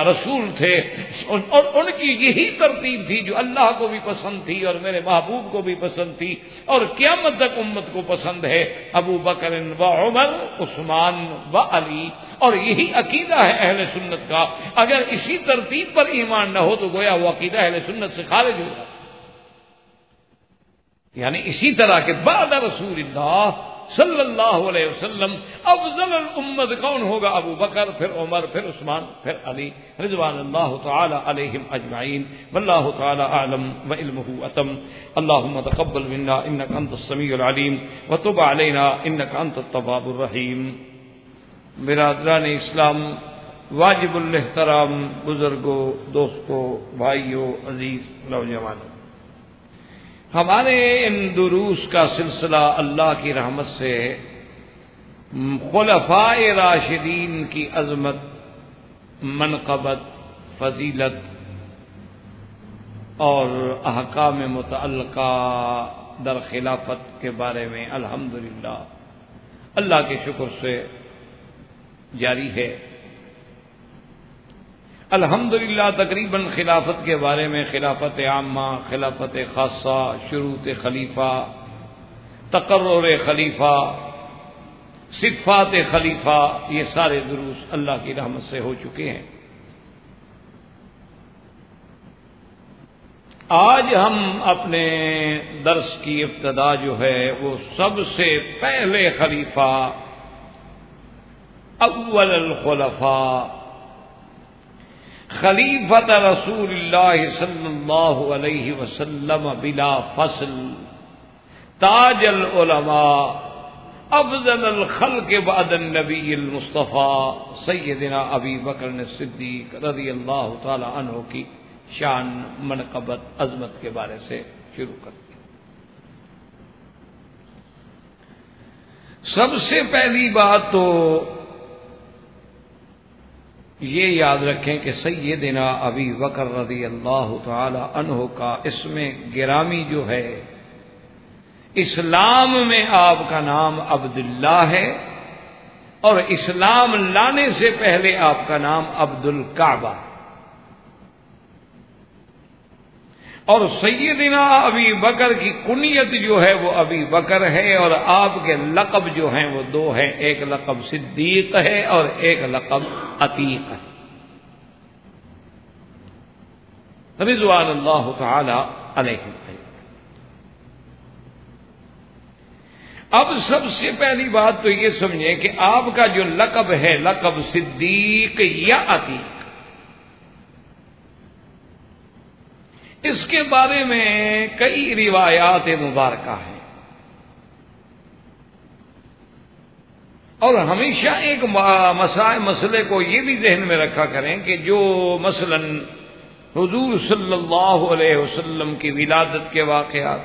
رسول تھے، اور ان کی یہی ترتیب تھی جو اللہ کو بھی پسند تھی اور میرے محبوب کو بھی پسند تھی اور قیامت تک امت کو پسند ہے، ابو بکر و عمر، عثمان و علی۔ اور یہی عقیدہ ہے اہل سنت کا۔ اگر اسی ترتیب پر ایمان نہ ہو تو گویا وہ عقیدہ اہل سنت سے خارج ہو جاتا، یعنی اسی طرح کے بعد رسول اللہ صلی اللہ علیہ وسلم افضل الامت کون ہوگا؟ ابو بکر، پھر عمر، پھر عثمان، پھر علی رضوان اللہ تعالی علیہم اجمعین۔ واللہ تعالی اعلم وعلمہ اتم۔ اللهم تقبل منا انك انت السميع العليم وتب علينا انك انت التواب الرحيم۔ برادران اسلام، واجب الاحترام بزرگوں، دوستوں، بھائیوں، عزیز نوجوانوں، ہمارے ان دروس کا سلسلہ اللہ کی رحمت سے خلفاء راشدین کی عظمت، منقبت، فضیلت اور احکام متعلقہ در خلافت کے بارے میں الحمدللہ اللہ کے شکر سے جاری ہے۔ الحمدللہ تقریباً خلافت کے بارے میں خلافت عامہ، خلافت خاصہ، شروط خلیفہ، تقرر خلیفہ، صفات خلیفہ، یہ سارے دروس اللہ کی رحمت سے ہو چکے ہیں۔ آج ہم اپنے درس کی ابتدا جو ہے وہ سب سے پہلے خلیفہ اول الخلفاء خلیفۃ رسول اللہ صلی اللہ علیہ وسلم بلا فصل تاج العلماء افضل الخلق بعد النبی المصطفیٰ سیدنا ابی بکر الصدیق رضی اللہ تعالی عنہ کی شان، منقبت، عظمت کے بارے سے شروع کرتے ہیں۔ سب سے پہلی بات تو یہ یاد رکھیں کہ سیدنا ابی بکر رضی اللہ تعالی عنہ کا اسم گرامی جو ہے، اسلام میں آپ کا نام عبداللہ ہے، اور اسلام لانے سے پہلے آپ کا نام عبد الکعبہ، اور سیدنا ابی بکر کی کنیت جو ہے وہ ابی بکر ہے، اور آپ کے لقب جو ہیں وہ دو ہیں، ایک لقب صدیق ہے اور ایک لقب عتیق ہے، رضوان اللہ تعالی علیہ۔ اب سب سے پہلی بات تو یہ سمجھیں کہ آپ کا جو لقب ہے، لقب صدیق یا عتیق، اس کے بارے میں کئی روایات مبارکہ ہیں، اور ہمیشہ ایک مسئلے کو یہ بھی ذہن میں رکھا کریں کہ جو مثلا حضور صلی اللہ علیہ وسلم کی ولادت کے واقعات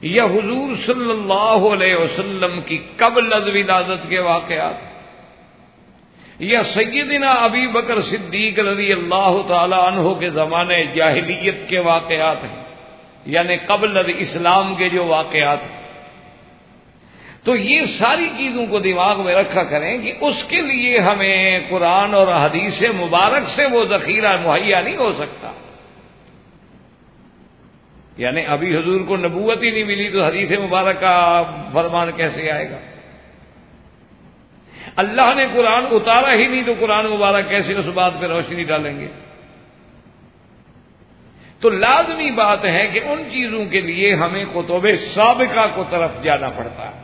یا حضور صلی اللہ علیہ وسلم کی قبل از ولادت کے واقعات یا سیدنا ابی بکر صدیق رضی اللہ تعالی عنہ کے زمانے جاہلیت کے واقعات ہیں، یعنی قبل از اسلام کے جو واقعات ہیں، تو یہ ساری چیزوں کو دماغ میں رکھا کریں کہ اس کے لیے ہمیں قرآن اور حدیث مبارک سے وہ ذخیرہ مہیا نہیں ہو سکتا۔ یعنی ابھی حضور کو نبوت ہی نہیں ملی تو حدیث مبارک کا فرمان کیسے آئے گا؟ اللہ نے قرآن اتارا ہی نہیں تو قرآن مبارک کیسے اس بات پہ روشنی ڈالیں گے؟ تو لازمی بات ہے کہ ان چیزوں کے لیے ہمیں کتب سابقہ کو طرف جانا پڑتا ہے،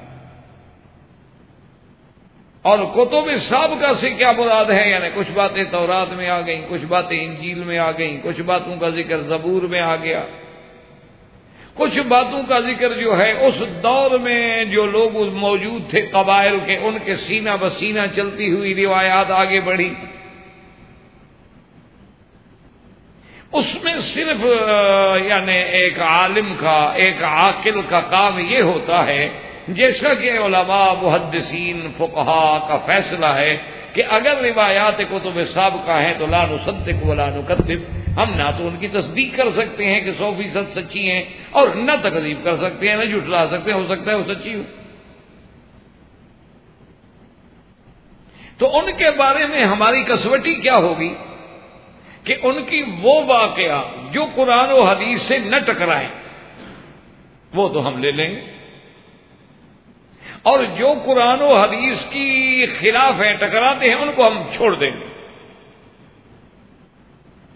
اور کتب سابقہ سے کیا مراد ہے؟ یعنی کچھ باتیں تورات میں آ گئیں، کچھ باتیں انجیل میں آ گئیں، کچھ باتوں کا ذکر زبور میں آ گیا، کچھ باتوں کا ذکر جو ہے اس دور میں جو لوگ موجود تھے قبائل کے، ان کے سینہ بسینہ چلتی ہوئی روایات آگے بڑھی۔ اس میں صرف یعنی ایک عالم کا، ایک عاقل کا کام یہ ہوتا ہے، جیسا کہ علماء محدثین فقہاء کا فیصلہ ہے کہ اگر روایات کتب سابقہ ہیں تو لا نصدق ولا نکذب، ہم نہ تو ان کی تصدیق کر سکتے ہیں کہ 100% سچی ہیں، اور نہ تکذیب کر سکتے ہیں، نہ جھٹلا سکتے ہیں، ہو سکتا ہے وہ سچی ہو۔ تو ان کے بارے میں ہماری کسوٹی کیا ہوگی کہ ان کی وہ واقعہ جو قرآن و حدیث سے نہ ٹکرائیں وہ تو ہم لے لیں گے، اور جو قرآن و حدیث کی خلاف ہیں، ٹکراتے ہیں، ان کو ہم چھوڑ دیں گے،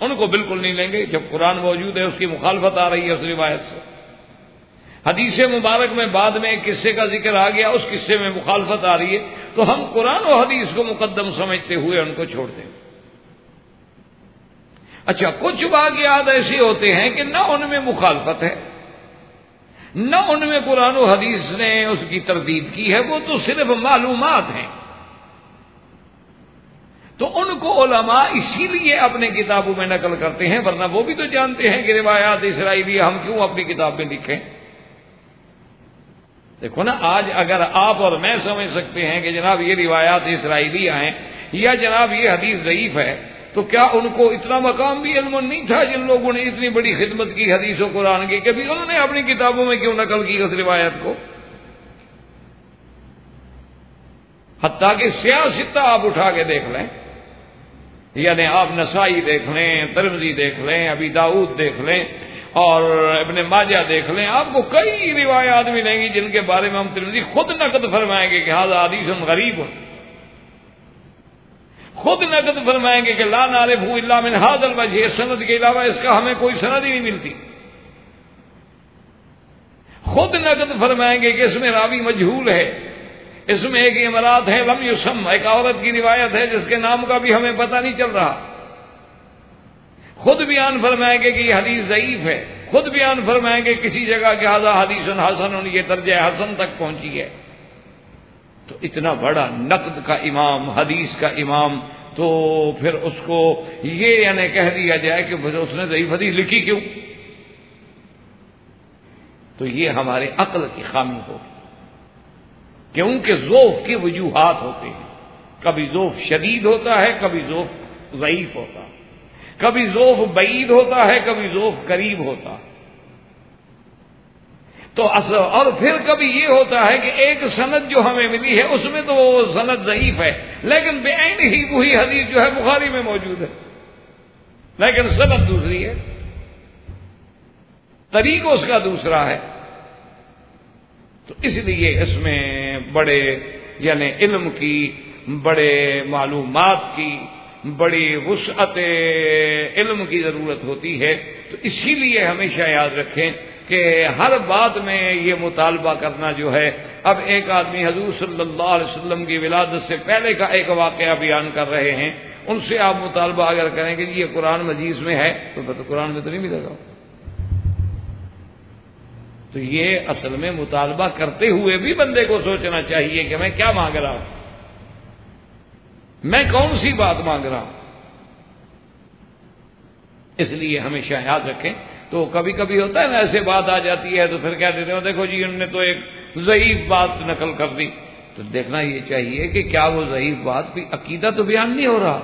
ان کو بالکل نہیں لیں گے۔ جب قرآن موجود ہے، اس کی مخالفت آ رہی ہے اس روایت سے، حدیث مبارک میں بعد میں ایک قصے کا ذکر آ گیا، اس قصے میں مخالفت آ رہی ہے، تو ہم قرآن و حدیث کو مقدم سمجھتے ہوئے ان کو چھوڑ دیں گے۔ اچھا، کچھ واقعات ایسے ہوتے ہیں کہ نہ ان میں مخالفت ہے، نہ ان میں قرآن و حدیث نے اس کی تردید کی ہے، وہ تو صرف معلومات ہیں، تو ان کو علماء اسی لیے اپنے کتابوں میں نقل کرتے ہیں، ورنہ وہ بھی تو جانتے ہیں کہ روایات اسرائیلی ہم کیوں اپنی کتاب میں لکھیں۔ دیکھو نا، آج اگر آپ اور میں سمجھ سکتے ہیں کہ جناب یہ روایات اسرائیلی ہیں یا جناب یہ حدیث ضعیف ہے، تو کیا ان کو اتنا مقام بھی علم نہیں تھا جن لوگوں نے اتنی بڑی خدمت کی حدیث و قرآن کی، کبھی انہوں نے اپنی کتابوں میں کیوں نقل کی اس روایت کو؟ حتیٰ کہ سیاستہ آپ اٹھا کے دیکھ لیں، یعنی آپ نسائی دیکھ لیں، ترمذی دیکھ لیں، ابی داؤد دیکھ لیں اور ابن ماجہ دیکھ لیں، آپ کو کئی روایات ملیں گی جن کے بارے میں ہم ترمذی خود نقد فرمائیں گے کہ ھذا حدیث غریب، خود نقد فرمائیں گے کہ لا نعرف الا من ھذا الوجہ، سند کے علاوہ اس کا ہمیں کوئی سند ہی نہیں ملتی، خود نقد فرمائیں گے کہ اس میں راوی مجہول ہے، اس میں ایک امرات ہے لم یسم، ایک عورت کی روایت ہے جس کے نام کا بھی ہمیں پتہ نہیں چل رہا، خود بیان فرمائیں گے کہ یہ حدیث ضعیف ہے، خود بیان فرمائیں گے کسی جگہ کہ ھذا حدیث حسن، یہ درجہ حسن تک پہنچی ہے۔ تو اتنا بڑا نقد کا امام، حدیث کا امام، تو پھر اس کو یہ یعنی کہہ دیا جائے کہ اس نے ضعیف حدیث لکھی کیوں؟ تو یہ ہمارے عقل کی خامی ہوگی، کیونکہ ذوف کی وجوہات ہوتے ہیں، کبھی ذوف شدید ہوتا ہے، کبھی ذوف ضعیف ہوتا ہے، کبھی ذوف بعید ہوتا ہے، کبھی ذوف قریب ہوتا ہے، تو اور پھر کبھی یہ ہوتا ہے کہ ایک سند جو ہمیں ملی ہے اس میں تو وہ سند ضعیف ہے، لیکن بعین ہی وہی حدیث جو ہے بخاری میں موجود ہے، لیکن سند دوسری ہے، طریق اس کا دوسرا ہے۔ تو اس لیے اس میں بڑے یعنی علم کی، بڑے معلومات کی، بڑی وسعت علم کی ضرورت ہوتی ہے۔ تو اسی لیے ہمیشہ یاد رکھیں کہ ہر بات میں یہ مطالبہ کرنا جو ہے، اب ایک آدمی حضور صلی اللہ علیہ وسلم کی ولادت سے پہلے کا ایک واقعہ بیان کر رہے ہیں، ان سے آپ مطالبہ اگر کریں کہ یہ قرآن مجید میں ہے تو قرآن میں تو نہیں ملے گا۔ تو یہ اصل میں مطالبہ کرتے ہوئے بھی بندے کو سوچنا چاہیے کہ میں کیا مانگ رہا ہوں، میں کون سی بات مانگ رہا ہوں۔ اس لیے ہمیشہ یاد رکھیں۔ تو کبھی کبھی ہوتا ہے نا ایسے بات آ جاتی ہے تو پھر کہہ دیتے ہو دیکھو جی انہوں نے تو ایک ضعیف بات نقل کر دی، تو دیکھنا یہ چاہیے کہ کیا وہ ضعیف بات کوئی عقیدہ تو بیان نہیں ہو رہا،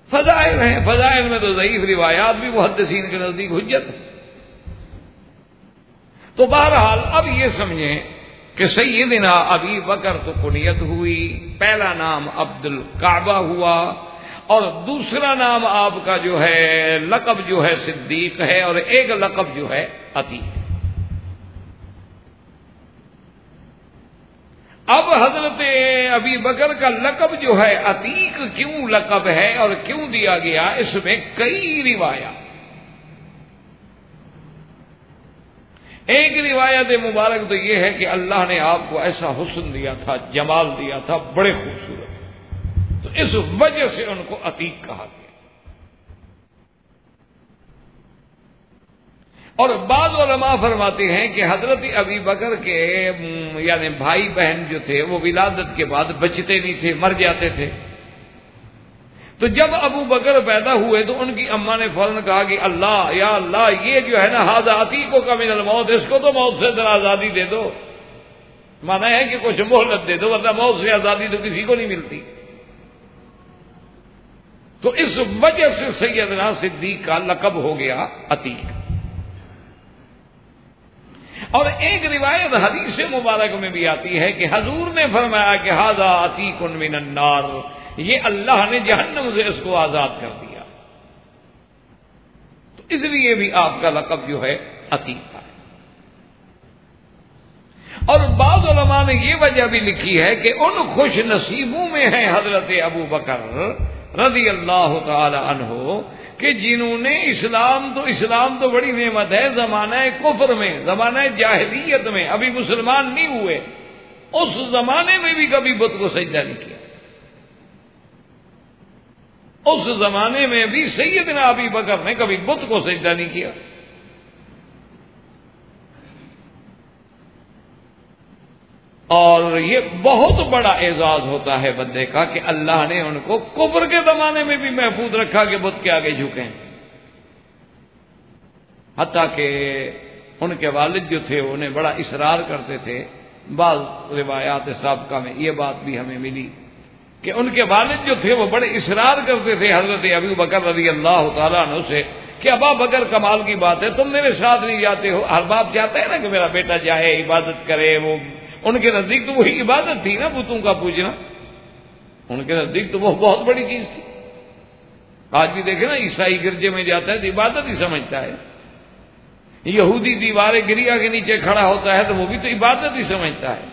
فضائل ہیں، فضائل میں تو ضعیف روایات بھی محدثین کے نزدیک حجت ہے۔ تو بہرحال اب یہ سمجھیں کہ سیدنا ابی بکر تو کنیت ہوئی، پہلا نام عبد الکعبہ ہوا، اور دوسرا نام آپ کا جو ہے لقب جو ہے صدیق ہے، اور ایک لقب جو ہے عتیق۔ اب حضرت ابی بکر کا لقب جو ہے عتیق کیوں لقب ہے اور کیوں دیا گیا، اس میں کئی روایات۔ ایک روایت مبارک تو یہ ہے کہ اللہ نے آپ کو ایسا حسن دیا تھا، جمال دیا تھا، بڑے خوبصورت، تو اس وجہ سے ان کو عتیق کہا گیا۔ اور بعض علماء فرماتے ہیں کہ حضرت ابی بکر کے یعنی بھائی بہن جو تھے وہ ولادت کے بعد بچتے نہیں تھے، مر جاتے تھے، تو جب ابو بکر پیدا ہوئے تو ان کی اماں نے فوراً کہا کہ اللہ یا اللہ، یہ جو ہے نا ھذا عتیق کا من الموت، اس کو تو موت سے ذرا آزادی دے دو، مانا ہے کہ کچھ مہلت دے دو، ورنہ موت سے آزادی تو کسی کو نہیں ملتی۔ تو اس وجہ سے سیدنا صدیق کا لقب ہو گیا عتیق۔ اور ایک روایت حدیث مبارک میں بھی آتی ہے کہ حضور نے فرمایا کہ ھذا عتیق من النار، یہ اللہ نے جہنم سے اس کو آزاد کر دیا، تو اس لیے بھی آپ کا لقب جو ہے عتیق ہے۔ اور بعض علماء نے یہ وجہ بھی لکھی ہے کہ ان خوش نصیبوں میں ہیں حضرت ابو بکر رضی اللہ تعالی عنہ کہ جنہوں نے اسلام تو بڑی نعمت ہے، زمانہ کفر میں، زمانہ جاہلیت میں ابھی مسلمان نہیں ہوئے، اس زمانے میں بھی کبھی بت کو سجدہ نہیں کیا، اس زمانے میں بھی سیدنا ابی بکر نے کبھی بت کو سجدہ نہیں کیا۔ اور یہ بہت بڑا اعزاز ہوتا ہے بندے کا کہ اللہ نے ان کو کفر کے زمانے میں بھی محفوظ رکھا کہ بت کے آگے جھکیں، حتیٰ کہ ان کے والد جو تھے انہیں بڑا اصرار کرتے تھے۔ بعض روایات سابقہ میں یہ بات بھی ہمیں ملی کہ ان کے والد جو تھے وہ بڑے اصرار کرتے تھے حضرت ابو بکر رضی اللہ تعالیٰ عنہ سے کہ ابا بکر کمال کی بات ہے تم میرے ساتھ نہیں جاتے ہو. ہر باپ چاہتا ہے نا کہ میرا بیٹا جائے عبادت کرے. وہ ان کے نزدیک تو وہی عبادت تھی نا, بتوں کا پوجنا. ان کے نزدیک تو وہ بہت بڑی چیز تھی. آج بھی دیکھیں نا عیسائی گرجے میں جاتا ہے تو عبادت ہی سمجھتا ہے. یہودی دیوارے گریا کے نیچے کھڑا ہوتا ہے تو وہ بھی تو عبادت ہی سمجھتا ہے.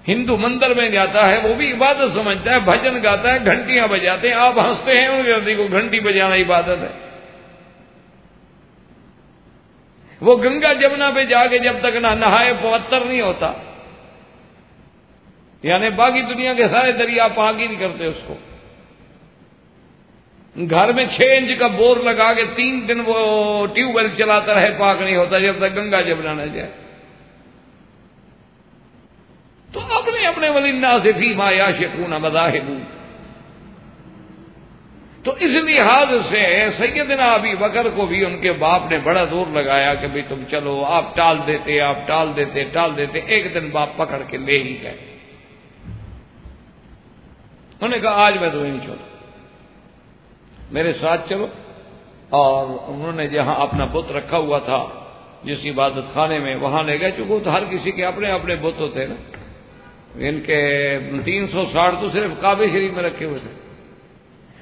ہندو مندر میں جاتا ہے وہ بھی عبادت سمجھتا ہے, بھجن گاتا ہے, گھنٹیاں بجاتے ہیں. آپ ہنستے ہیں ان کے نزدیک کو گھنٹی بجانا عبادت ہے. وہ گنگا جمنا پہ جا کے جب تک نہ نہائے پوتر نہیں ہوتا, یعنی باقی دنیا کے سارے دریا پاک ہی نہیں کرتے اس کو. گھر میں 6 انچ کا بور لگا کے 3 دن وہ ٹیوب ویل چلاتا رہے, پاک نہیں ہوتا جب تک گنگا جمنا نہ جائے. تو اپنے اپنے وللناس فی ما یعشقون مذاہب. تو اس لحاظ سے سیدنا ابی بکر کو بھی ان کے باپ نے بڑا زور لگایا کہ بھئی تم چلو. آپ ٹال دیتے. ایک دن باپ پکڑ کے لے ہی گئے. انہوں نے کہا آج میں تمہیں نہیں چھوڑوں, میرے ساتھ چلو. اور انہوں نے جہاں اپنا بت رکھا ہوا تھا جس عبادت خانے میں, وہاں لے گئے. چونکہ تو ہر کسی کے اپنے اپنے بت ہوتے نا. ان کے 360 تو صرف کعبے شریف میں رکھے ہوئے تھے.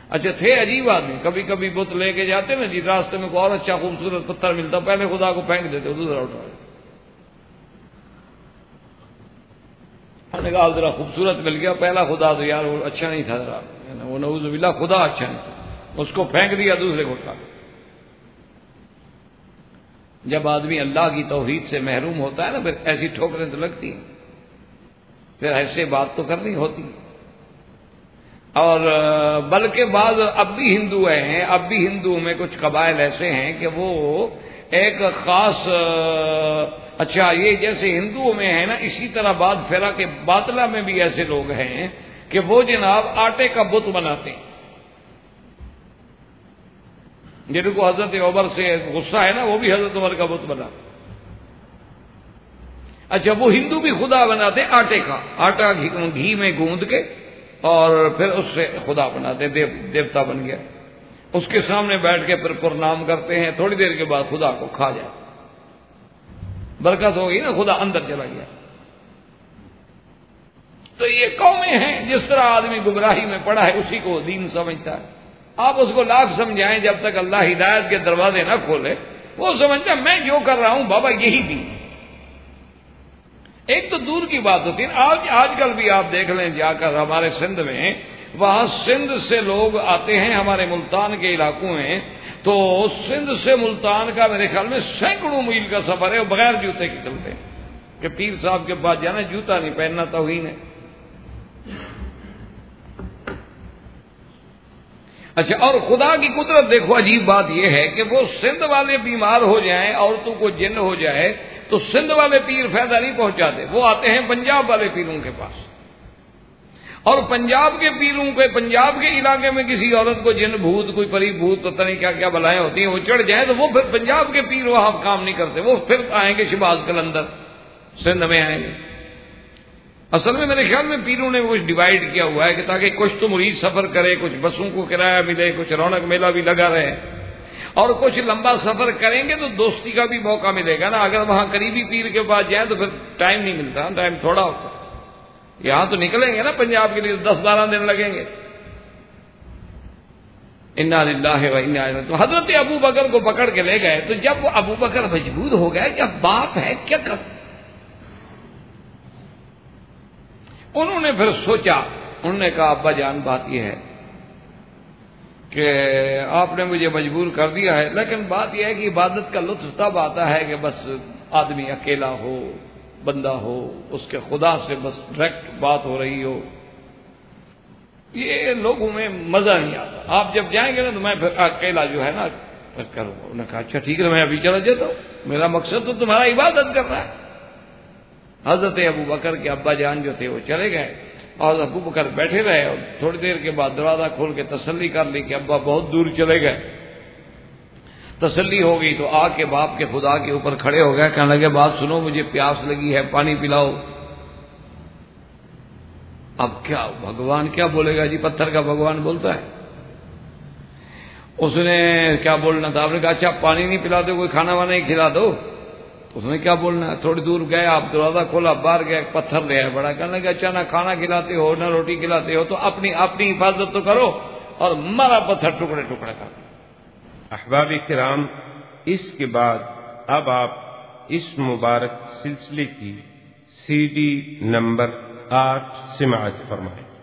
اچھا تھے عجیب آدمی. کبھی کبھی بت لے کے جاتے نا جی, راستے میں کوئی اور اچھا خوبصورت پتھر ملتا پہلے خدا کو پھینک دیتے, دوسرا اٹھا. نے کہا ذرا خوبصورت مل گیا, پہلا خدا تو یار وہ اچھا نہیں تھا, ذرا وہ نعوذ باللہ خدا اچھا نہیں تھا, اس کو پھینک دیا, دوسرے کو اٹھا. جب آدمی اللہ کی توحید سے محروم ہوتا ہے نا پھر ایسی ٹھوکریں تو لگتی ہیں, پھر ایسے بات تو کرنی ہوتی. اور بلکہ بعض اب بھی ہندو ہیں, اب بھی ہندوؤں میں کچھ قبائل ایسے ہیں کہ وہ ایک خاص, اچھا یہ جیسے ہندوؤں میں ہے نا, اسی طرح بعض فرق کے باطلہ میں بھی ایسے لوگ ہیں کہ وہ جناب آٹے کا بت بناتے ہیں. جن کو حضرت عمر سے غصہ ہے نا وہ بھی حضرت عمر کا بت بنا. اچھا وہ ہندو بھی خدا بناتے آٹے کا, آٹا گھی میں گوندھ کے اور پھر اس سے خدا بناتے, دیوتا بن گیا. اس کے سامنے بیٹھ کے پھر پرنام کرتے ہیں, تھوڑی دیر کے بعد خدا کو کھا جائے, برکت ہو گئی نا, خدا اندر چلا گیا. تو یہ قومیں ہیں, جس طرح آدمی گمراہی میں پڑا ہے اسی کو دین سمجھتا ہے. آپ اس کو لاکھ سمجھائیں, جب تک اللہ ہدایت کے دروازے نہ کھولے وہ سمجھتا ہے میں جو کر رہا ہوں بابا یہی دین. ایک تو دور کی بات ہوتی ہے. آج کل بھی آپ دیکھ لیں جا کر ہمارے سندھ میں, وہاں سندھ سے لوگ آتے ہیں ہمارے ملتان کے علاقوں میں, تو سندھ سے ملتان کا میرے خیال میں 100 میل کا سفر ہے, وہ بغیر جوتے کے چلتے ہیں کہ پیر صاحب کے پاس جانا, جوتا نہیں پہننا توہین ہے. اچھا اور خدا کی قدرت دیکھو, عجیب بات یہ ہے کہ وہ سندھ والے بیمار ہو جائیں, عورتوں کو جن ہو جائے, تو سندھ والے پیر فائدہ نہیں پہنچاتے, وہ آتے ہیں پنجاب والے پیروں کے پاس. اور پنجاب کے پیروں کے, پنجاب کے علاقے میں کسی عورت کو جن بھوت, کوئی پری بھوت, پتہ نہیں کیا کیا بلائیں ہوتی ہیں, وہ چڑھ جائیں تو وہ پھر پنجاب کے پیر وہاں کام نہیں کرتے, وہ پھر آئیں گے شہباز قلندر سندھ میں آئیں گے. اصل میں میرے خیال میں پیروں نے کچھ ڈیوائڈ کیا ہوا ہے کہ تاکہ کچھ تو مرید سفر کرے, کچھ بسوں کو کرایہ ملے, کچھ رونق میلہ بھی لگا رہے, اور کچھ لمبا سفر کریں گے تو دوستی کا بھی موقع ملے گا نا. اگر وہاں قریبی پیر کے پاس جائیں تو پھر ٹائم نہیں ملتا, ٹائم تھوڑا ہوتا. یہاں تو نکلیں گے نا پنجاب کے لیے 10-12 دن لگیں گے. انا للہ و انا الیہ راجعون. تو حضرت ابو بکر کو پکڑ کے لے گئے, تو جب وہ ابو بکر مجبور ہو گئے, جب باپ ہے کیا کر. انہوں نے پھر سوچا, انہوں نے کہا ابا جان بات یہ ہے کہ آپ نے مجھے مجبور کر دیا ہے, لیکن بات یہ ہے کہ عبادت کا لطف تب آتا ہے کہ بس آدمی اکیلا ہو, بندہ ہو, اس کے خدا سے بس ڈائریکٹ بات ہو رہی ہو. یہ لوگوں میں مزہ نہیں آتا. آپ جب جائیں گے نا تو میں پھر اکیلا جو ہے نا کروں گا. انہوں نے کہا اچھا ٹھیک ہے, میں ابھی چلا جاتا ہوں, میرا مقصد تو تمہارا عبادت کرنا ہے. حضرت ابو بکر کے ابا جان جو تھے وہ چلے گئے, اور ابو بکر بیٹھے رہے, اور تھوڑی دیر کے بعد دروازہ کھول کے تسلی کر لی کہ ابا بہت دور چلے گئے. تسلی ہو گئی تو آ کے باپ کے خدا کے اوپر کھڑے ہو گئے, کہنے لگے بات سنو, مجھے پیاس لگی ہے, پانی پلاؤ. اب کیا بھگوان کیا بولے گا جی؟ پتھر کا بھگوان بولتا ہے؟ اس نے کیا بولنا تھا؟ آپ نے کہا اچھا پانی نہیں پلا دو، کوئی کھانا وانا ہی کھلا دو، تو اس نے کیا بولنا ہے؟ تھوڑی دور گئے آپ، دروازہ کھولا، باہر گئے، ایک پتھر لے آئے بڑا، کہنے لگا اچھا نہ کھانا کھلاتے ہو نہ روٹی کھلاتے ہو تو اپنی حفاظت تو کرو، اور مارا پتھر ٹکڑے ٹکڑے کر دو۔ احباب کرام، اس کے بعد اب آپ اس مبارک سلسلے کی CD نمبر 8 سماعت فرمائیں۔